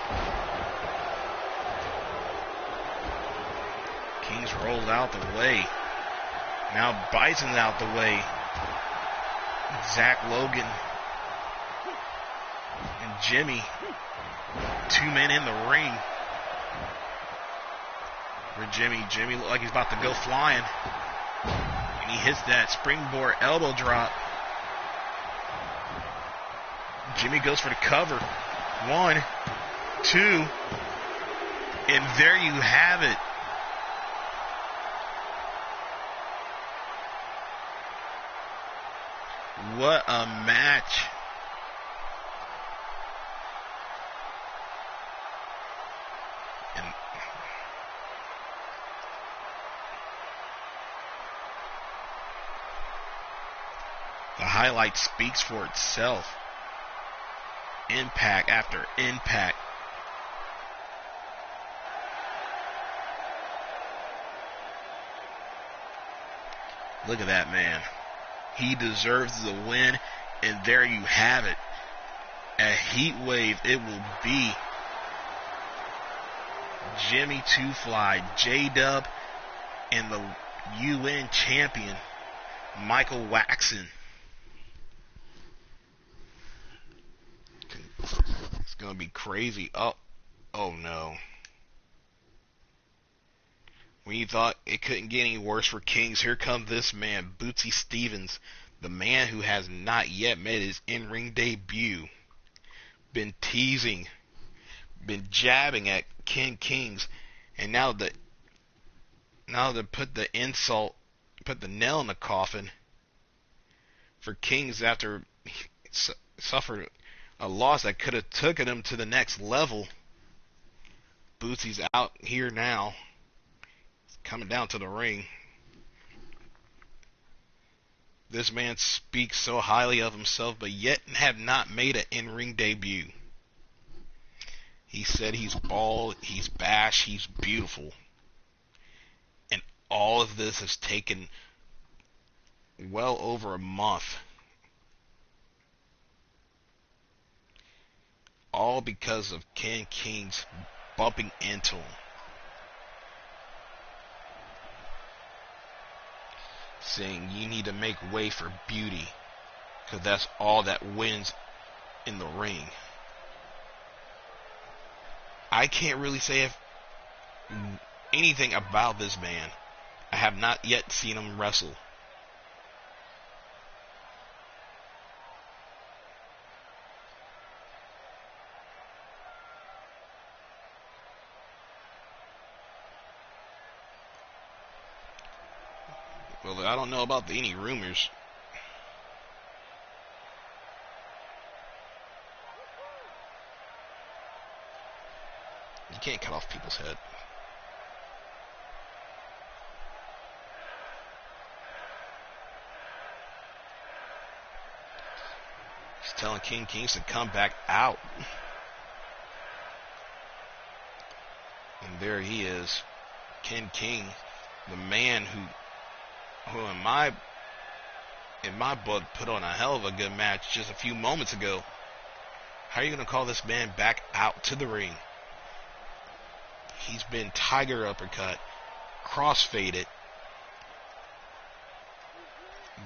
Kings rolled out the way. Now Bison's out the way. Zach Logan and Jimmy, two men in the ring. For Jimmy looked like he's about to go flying. And he hits that springboard elbow drop. Jimmy goes for the cover. 1, 2, and there you have it. What a match. And the highlight speaks for itself. Impact after impact. Look at that man. He deserves the win, and there you have it. A heat wave it will be. Jimmy Two Fly, J-Dub, and the UN champion, Michael Waxon. It's going to be crazy. Oh no. When you thought it couldn't get any worse for Kings, here comes this man, Bootsy Stevens, the man who has not yet made his in-ring debut. Been teasing, been jabbing at Ken Kings, and now to put the nail in the coffin for Kings after he suffered a loss that could have taken him to the next level. Bootsy's out here now. Coming down to the ring. This man speaks so highly of himself, but yet have not made an in-ring debut. He said he's bald, he's bash, he's beautiful. And all of this has taken well over a month. all because of Ken King's bumping into him. Saying you need to make way for beauty, because that's all that wins in the ring. I can't really say anything about this man. I have not yet seen him wrestle. Well, I don't know about any rumors. You can't cut off people's head. He's telling King Kings to come back out. And there he is. Ken King, the man who in my book put on a hell of a good match just a few moments ago. How are you going to call this man back out to the ring? He's been tiger uppercut, crossfaded,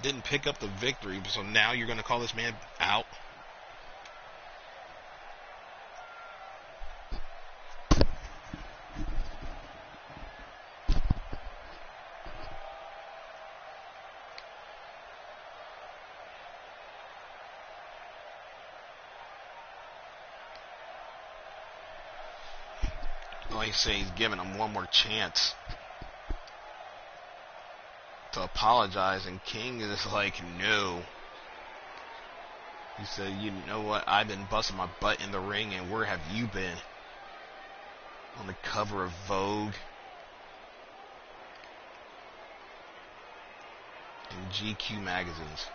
didn't pick up the victory, so now you're going to call this man out? Like I say, he's giving him one more chance to apologize, and King is like, no. He said, you know what, I've been busting my butt in the ring, and where have you been? On the cover of Vogue and GQ magazines.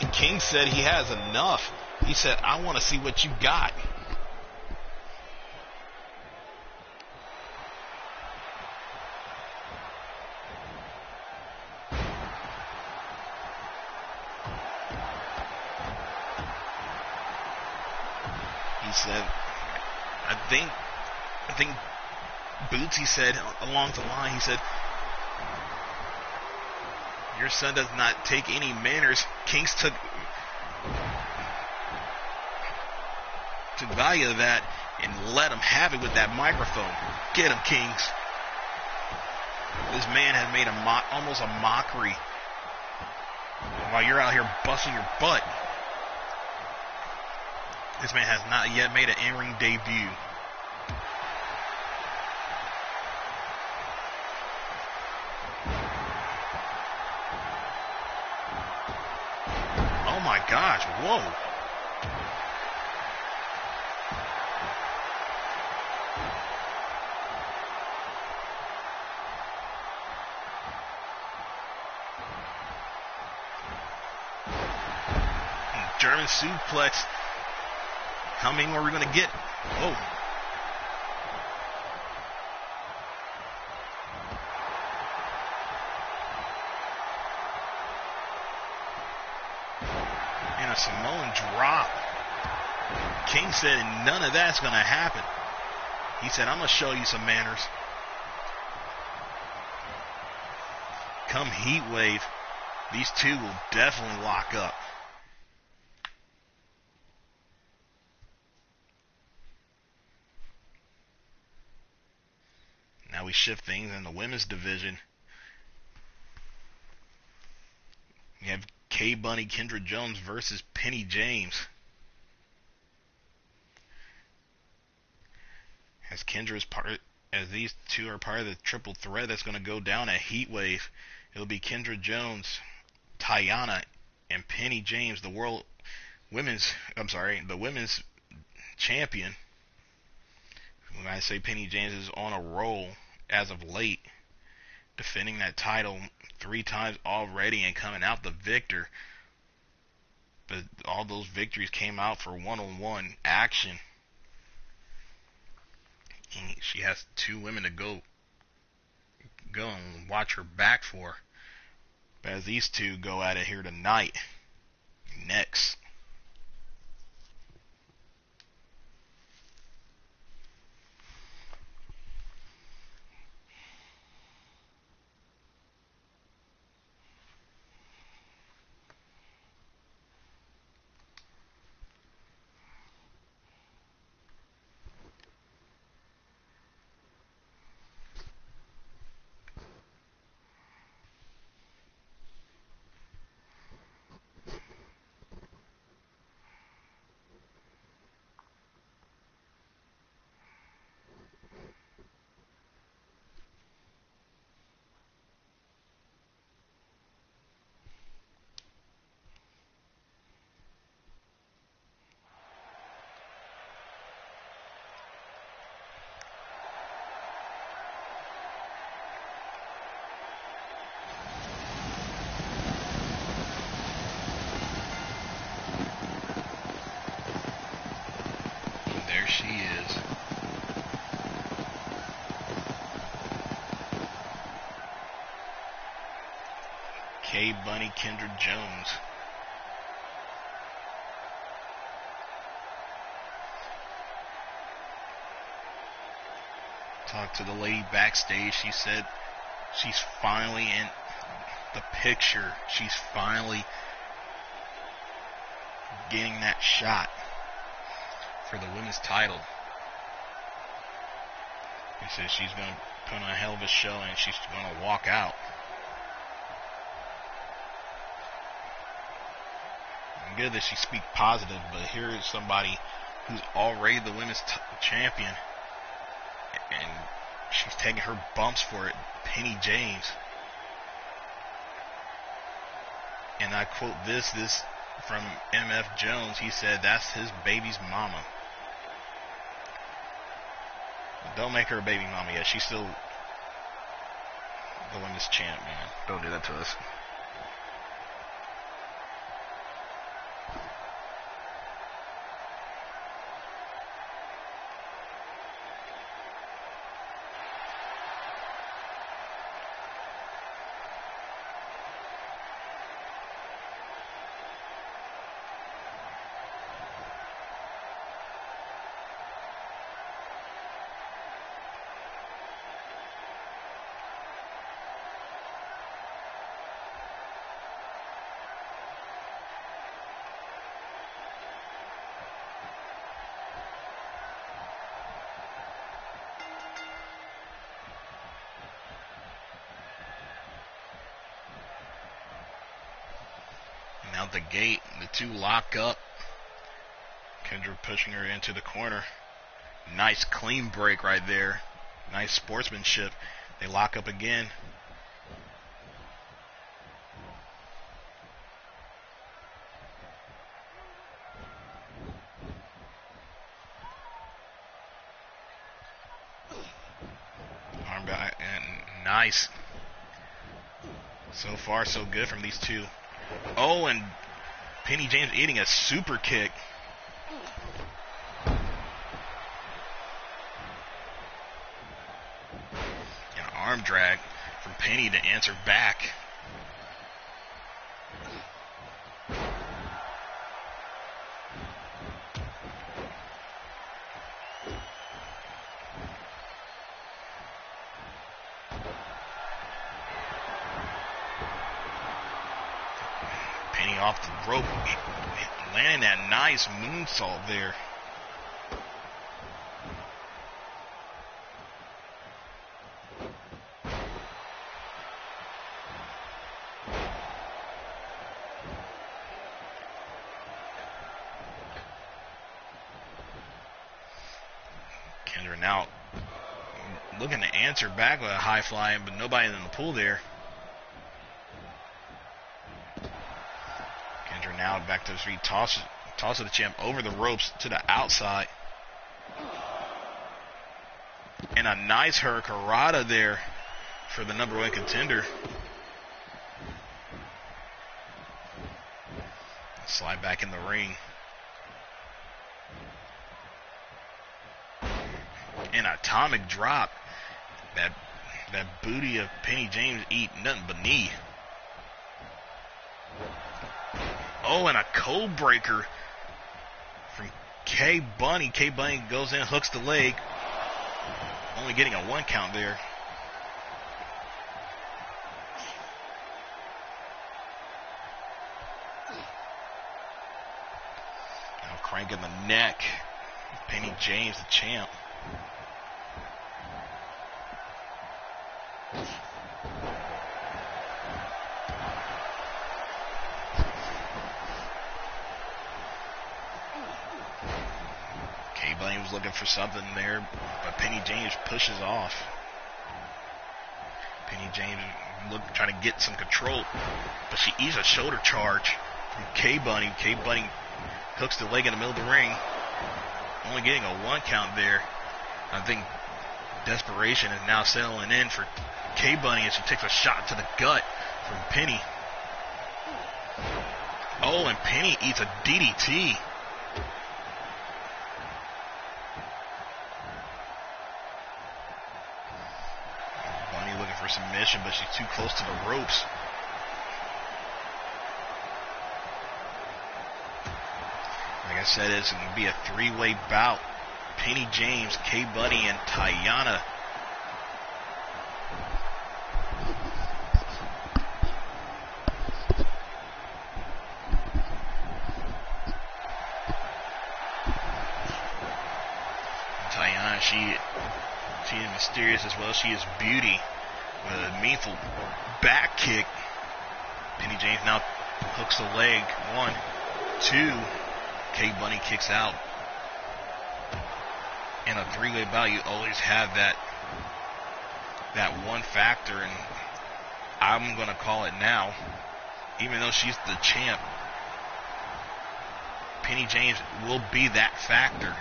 And King said he has enough. He said, I want to see what you got. He said, I think Bootsy said along the line, he said, your son does not take any manners. Kings took value of that and let him have it with that microphone. Get him, Kings. This man has made almost a mockery while you're out here busting your butt. This man has not yet made an in-ring debut. Oh my gosh, whoa. German suplex. How many more are we going to get? Oh. And a Samoan drop. King said none of that's going to happen. He said, I'm going to show you some manners. Come Heat Wave, these two will definitely lock up. Now we shift things in the women's division. We have K Bunny, Kendra Jones versus Penny James. As these two are part of the triple threat that's going to go down at Heat Wave, it'll be Kendra Jones, Tayana, and Penny James, the women's champion. When I say Penny James is on a roll as of late, defending that title 3 times already and coming out the victor. But all those victories came out for one-on-one action. And she has 2 women to go and watch her back for. But as these two go at it here tonight, next. There she is. K Bunny Kendra Jones. Talked to the lady backstage. She said she's finally in the picture. She's finally getting that shot for the women's title. He says she's going to put on a hell of a show and she's going to walk out. Good that she speaks positive, but here is somebody who's already the women's champion, and she's taking her bumps for it. Penny James. And I quote this from MF Jones. He said that's his baby's mama. Don't make her a baby mama yet. She's still the women's champ, man. Don't do that to us. Out the gate, the two lock up. Kendra pushing her into the corner. Nice clean break right there. Nice sportsmanship. They lock up again. Arm back and nice. So far, so good from these two. Oh, and Penny James eating a super kick. An arm drag from Penny to answer back. Off the rope, landing that nice moonsault there. Kendra now looking to answer back with a high fly, but nobody in the pool there. Now back to his feet, toss of the champ over the ropes to the outside. And a nice hurricanrana there for the number one contender. Slide back in the ring. An atomic drop. That booty of Penny James eat nothing but knee. Oh, and a code breaker from K Bunny. K Bunny goes in, hooks the leg. Only getting a 1 count there. Now cranking the neck. Penny James, the champ. Bunny was looking for something there, but Penny James pushes off. Penny James trying to get some control, but she eats a shoulder charge from K Bunny. K Bunny hooks the leg in the middle of the ring, only getting a 1 count there. I think desperation is now settling in for K Bunny as she takes a shot to the gut from Penny. Oh, and Penny eats a DDT. for submission, but she's too close to the ropes. Like I said, it's going to be a three-way bout. Penny James, K Bunny, and Tayana. Tayana, she is mysterious as well. She is beauty with a meaningful back kick. Penny James now hooks the leg. 1, 2. K Bunny kicks out. In a three-way bout, you always have that one factor, and I'm going to call it now. Even though she's the champ, Penny James will be that factor.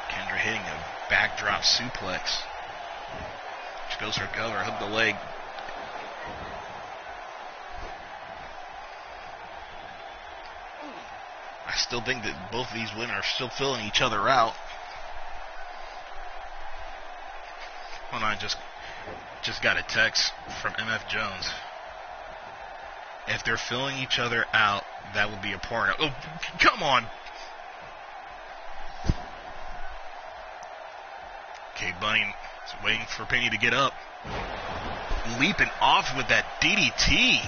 Kendra hitting a backdrop suplex. She goes for cover, hook the leg. I still think that both of these women are still filling each other out. Hold on, just got a text from MF Jones. If they're filling each other out, that would be a porno. Oh, come on. K Bunny is waiting for Penny to get up. Leaping off with that DDT.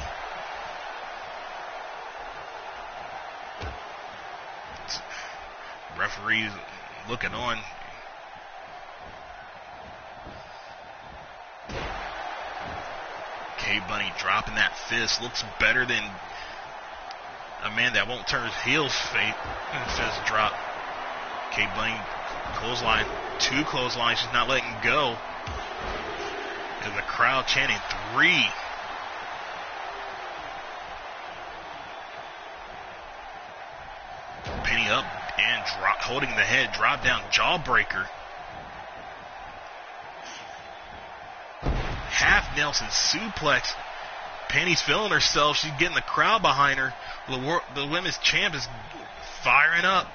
Referees looking on. K Bunny dropping that fist. Looks better than a man that won't turn his heels. Fist drop. K Bunny clothesline. 2 clotheslines. She's not letting go. And the crowd chanting 3. Penny up and holding the head. Drop down jawbreaker. Half Nelson suplex. Penny's feeling herself. She's getting the crowd behind her. The women's champ is firing up.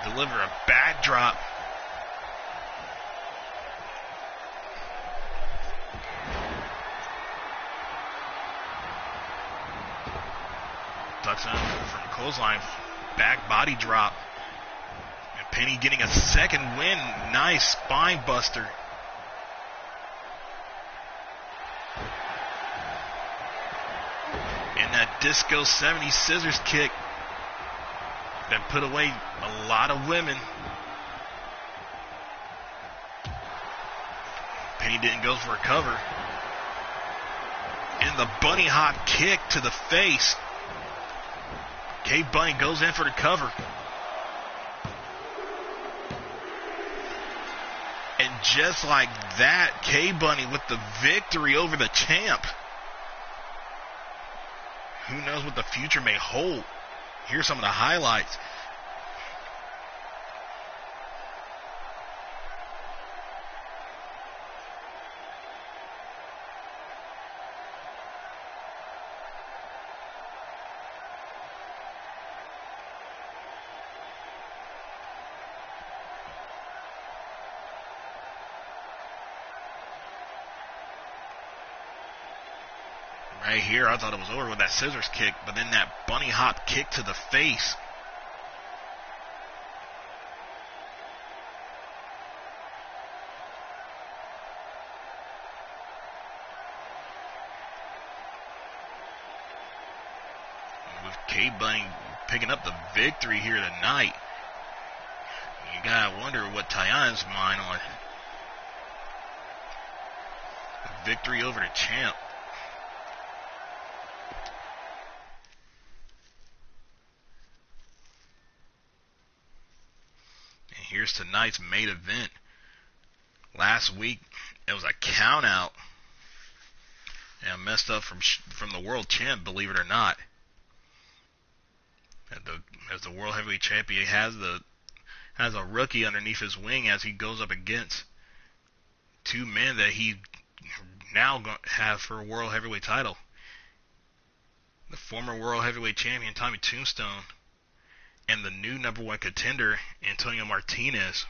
Deliver a backdrop. Ducks in from clothesline. Back body drop. And Penny getting a second win. Nice spine buster. And that Disco 70 scissors kick that put away a lot of women. Penny didn't go for a cover. And the bunny hop kick to the face. K Bunny goes in for the cover. And just like that, K Bunny with the victory over the champ. Who knows what the future may hold? Here's some of the highlights. Right here, I thought it was over with that scissors kick, but then that bunny hop kick to the face. With K Bunny picking up the victory here tonight, you gotta wonder what Tayana's mind on. Victory over the champ. Here's tonight's main event. Last week, it was a count out. And I messed up from the world champ, believe it or not. As the world heavyweight champion has a rookie underneath his wing as he goes up against 2 men that he now have for a world heavyweight title. The former world heavyweight champion, Tommy Tombstone, and the new number one contender, Antonio Martinez.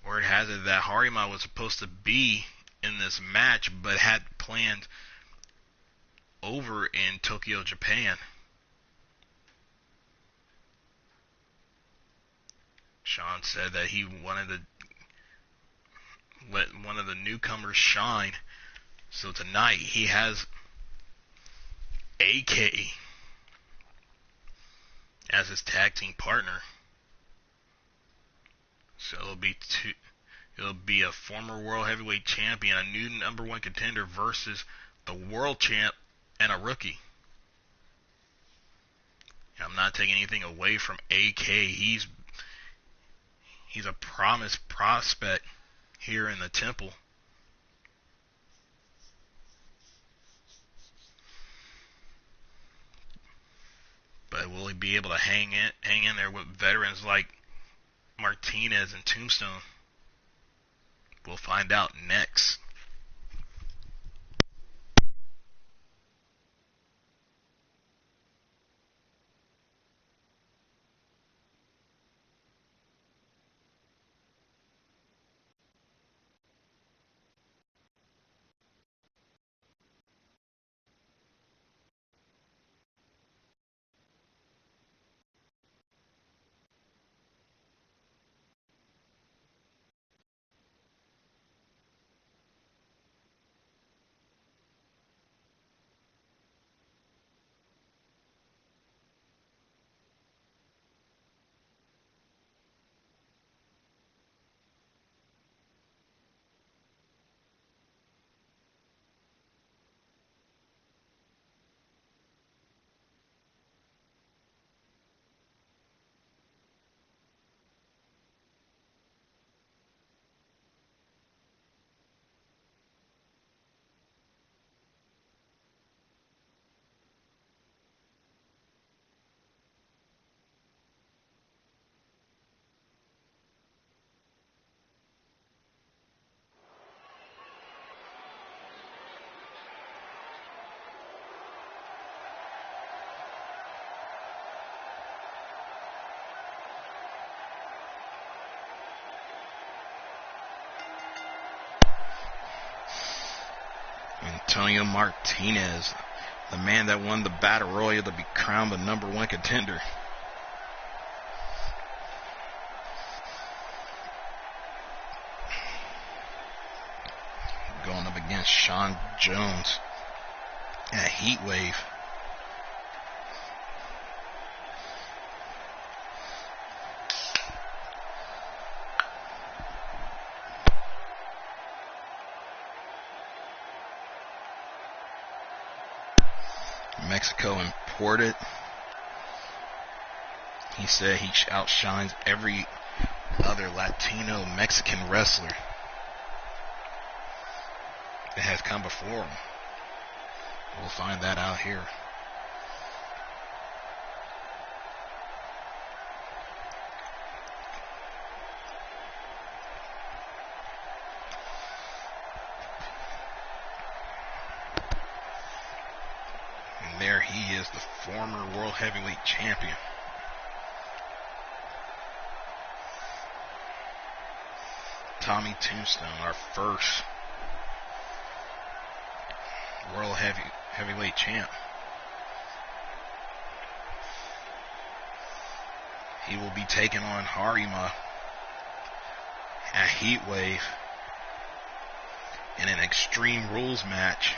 Word has it that Harima was supposed to be in this match, but had planned over in Tokyo, Japan. Sean said that he wanted to let one of the newcomers shine. So tonight he has AK as his tag team partner. So it'll be a former world heavyweight champion, a new number one contender versus the world champ and a rookie. I'm not taking anything away from AK. He's a promised prospect here in the Temple. But will he be able to hang in there with veterans like Martinez and Tombstone? We'll find out next. Antonio Martinez, the man that won the Battle Royal to be crowned the number one contender. Going up against Sean Jones at Heatwave. Mexico imported. He said he outshines every other Latino Mexican wrestler that has come before him. We'll find that out here. And there he is, the former world heavyweight champion. Tommy Tombstone, our first world heavyweight champ. He will be taking on Harima at Heatwave in an Extreme Rules match.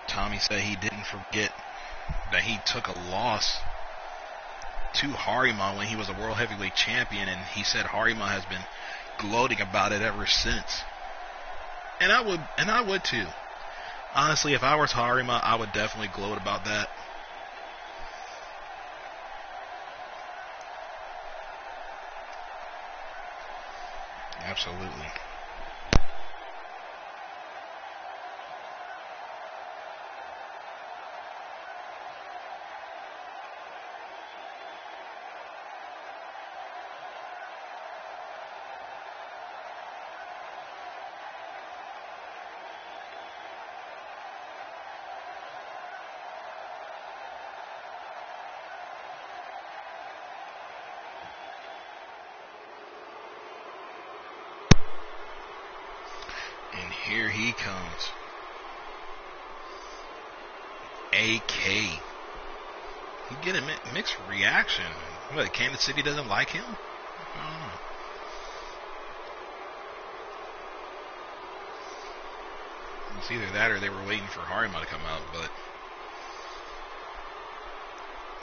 Tommy said he didn't forget that he took a loss to Harima when he was a world heavyweight champion, and he said Harima has been gloating about it ever since. And I would too. Honestly, if I was Harima, I would definitely gloat about that. Absolutely. he comes. AK. He get a mixed reaction. What, Kansas City doesn't like him? I don't know. It's either that or they were waiting for Harima to come out, but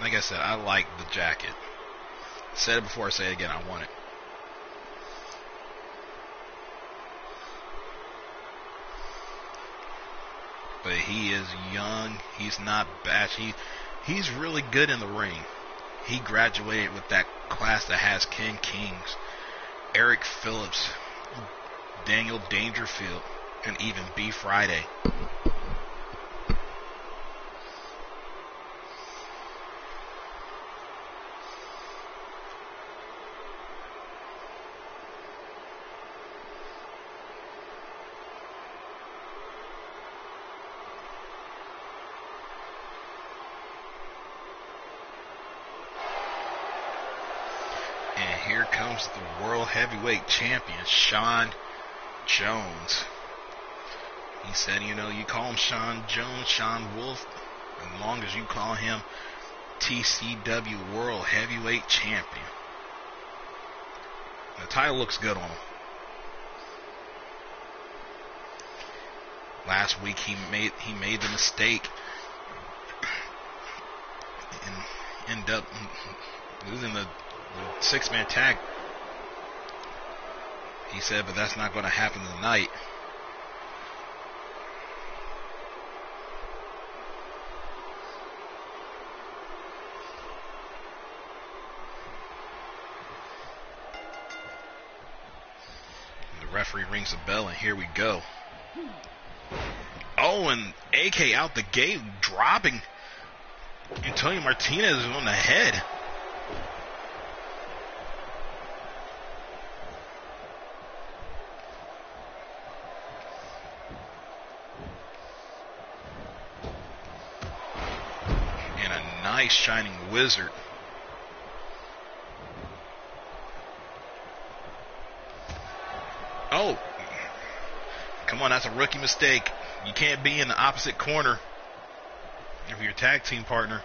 like I said, I like the jacket. I said it before, I say it again, I want it. But he is young, he's not bad. He's really good in the ring. He graduated with that class that has Ken Kings, Eric Phillips, Daniel Dangerfield, and even B. Friday. And here comes the World Heavyweight Champion, Sean Jones. He said, you know, you call him Sean Jones, Sean Wolf, as long as you call him TCW World Heavyweight Champion. The title looks good on him. Last week he made the mistake and ended up losing the six-man tag. He said, but that's not going to happen tonight. The referee rings the bell, and here we go. Oh, and AK out the gate, dropping Antonio Martinez on the head. And a nice shining wizard. Oh, come on, that's a rookie mistake. You can't be in the opposite corner of your tag team partner.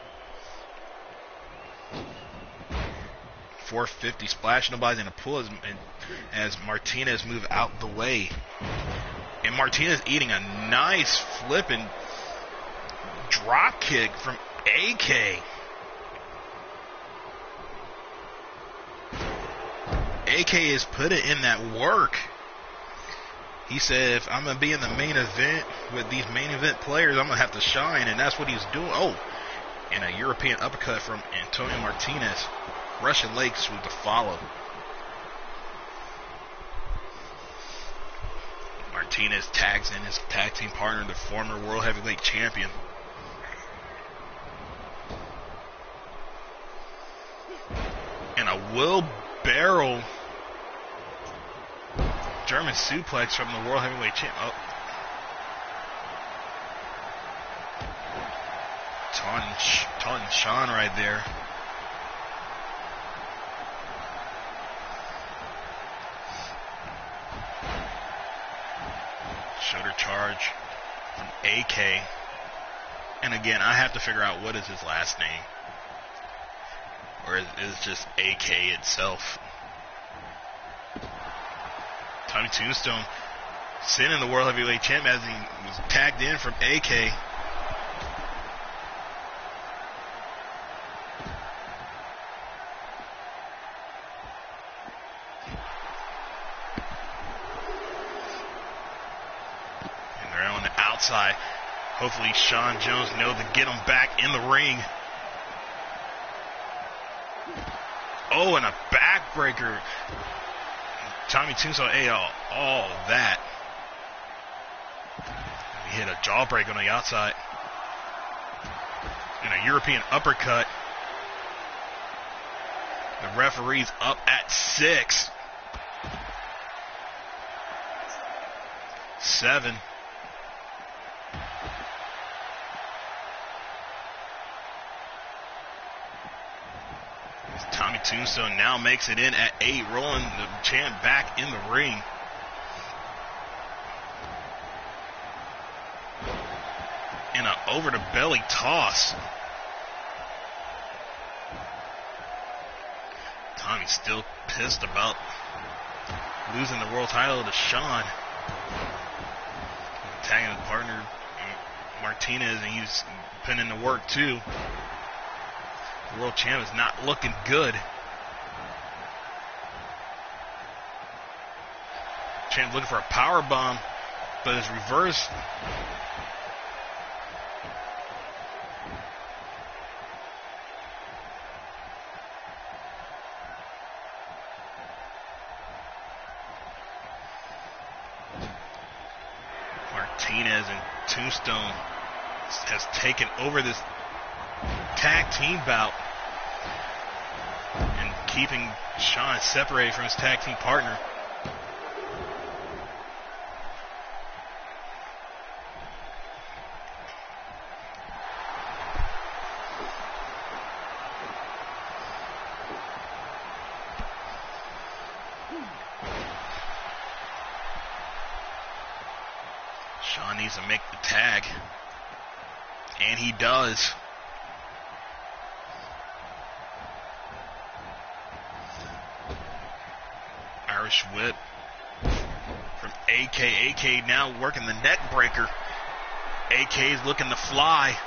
450 splash. Nobody's going to pull as Martinez move out the way. And Martinez eating a nice flipping drop kick from AK. AK is putting in that work. He said, if I'm going to be in the main event with these main event players, I'm going to have to shine, and that's what he's doing. Oh, and a European uppercut from Antonio Martinez. Russian leg sweep to follow. Martinez tags in his tag team partner, the former World Heavyweight Champion. And a wheelbarrow German suplex from the World Heavyweight Champ. Oh. Taunting Sean right there. Shoulder charge from AK. And again, I have to figure out what is his last name. Or is it just AK itself? Tommy Tombstone sending the World Heavyweight Champ as he was tagged in from AK. And they're on the outside. Hopefully Sean Jones knows to get him back in the ring. Oh, and a backbreaker. Tommy Tombstone ate all that. He hit a jawbreaker on the outside. And a European uppercut. The referee's up at 6. 7. Tommy Tombstone now makes it in at 8, rolling the champ back in the ring. over to belly toss. Tommy's still pissed about losing the world title to Sean. Tagging his partner Martinez, and he's putting in the work too. The world champ is not looking good. Champ looking for a power bomb, but it's reversed. Martinez and Tombstone has taken over this tag team bout and keeping Sean separated from his tag team partner. Sean needs to make the tag, and he does. Irish whip from AK. AK now working the neck breaker. AK is looking to fly.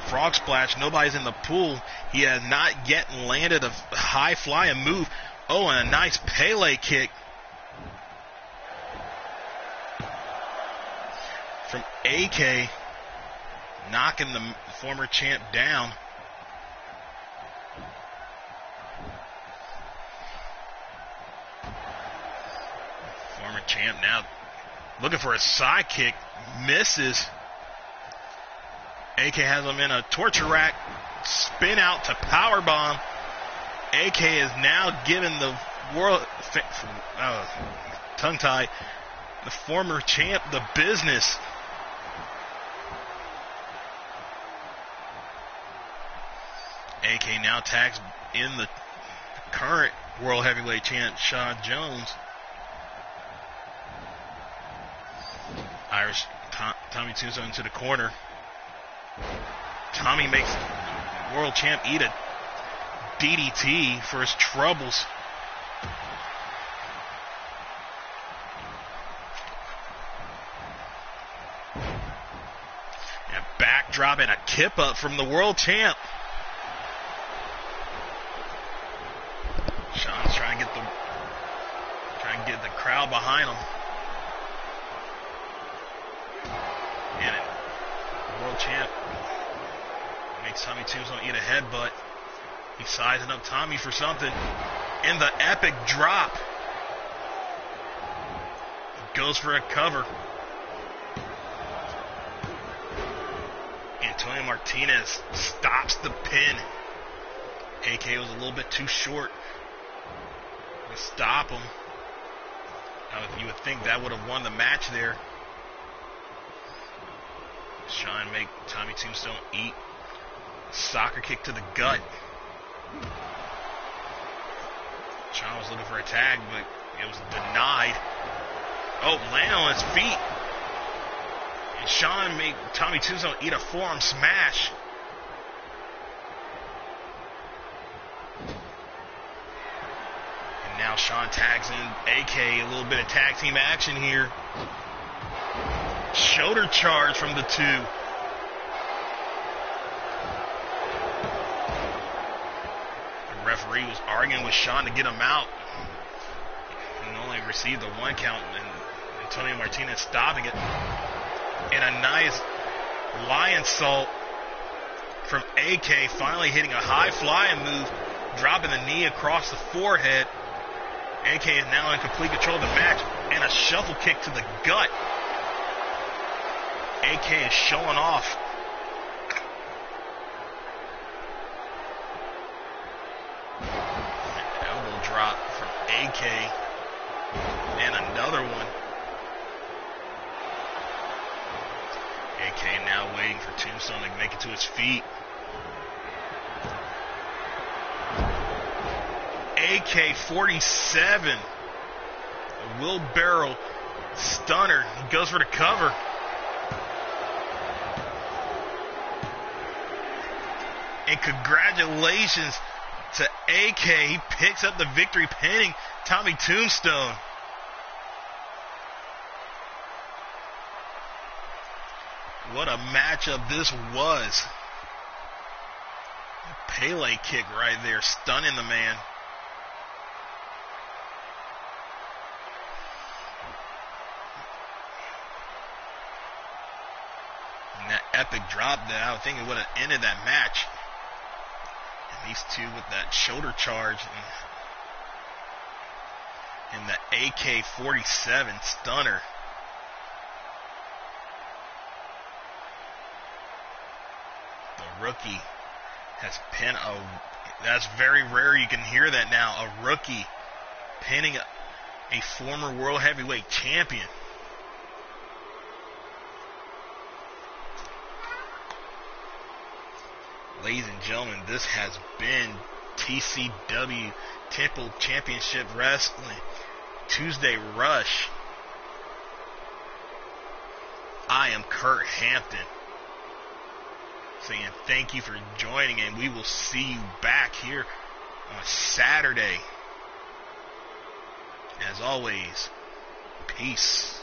Frog splash. Nobody's in the pool. He has not yet landed a high flying move. Oh, and a nice Pele kick from AK, knocking the former champ down. Former champ now looking for a side kick, misses. AK has him in a torture rack, spin out to powerbomb. AK is now giving the world, tongue-tied, the former champ the business. AK now tags in the current world heavyweight champ, Sean Jones. Irish Tommy Tombstone into the corner. Tommy makes world champ eat a DDT for his troubles. And a backdrop and a kip up from the world champ. Sean's trying to get the crowd behind him. And the world champ makes Tommy Tombstone eat a headbutt. He's sizing up Tommy for something. And the epic drop. Goes for a cover. Antonio Martinez stops the pin. AK was a little bit too short to stop him. You would think that would have won the match there. Sean make Tommy Tombstone eat. Soccer kick to the gut. Sean was looking for a tag, but it was denied. Oh, landed on his feet. And Sean made Tommy Tombstone eat a forearm smash. And now Sean tags in AK, a little bit of tag team action here. Shoulder charge from the two. The referee was arguing with Sean to get him out. And only received a 1 count, and Antonio Martinez stopping it. And a nice lion salt from AK, finally hitting a high flying move, dropping the knee across the forehead. AK is now in complete control of the match, and a shuffle kick to the gut. AK is showing off. An elbow drop from AK. And another one. AK now waiting for Tombstone to make it to his feet. AK-47. A wheelbarrow Stunner. He goes for the cover. And congratulations to AK. He picks up the victory, pinning Tommy Tombstone. What a matchup this was. A Pele kick right there, stunning the man. And that epic drop that I would think it would have ended that match. And these two with that shoulder charge and the AK-47 stunner. The rookie has pinned that's very rare. You can hear that now. A rookie pinning a former world heavyweight champion. Ladies and gentlemen, this has been TCW Temple Championship Wrestling Tuesday Rush. I am Kurt Hampton, saying thank you for joining, and we will see you back here on Saturday. As always, peace.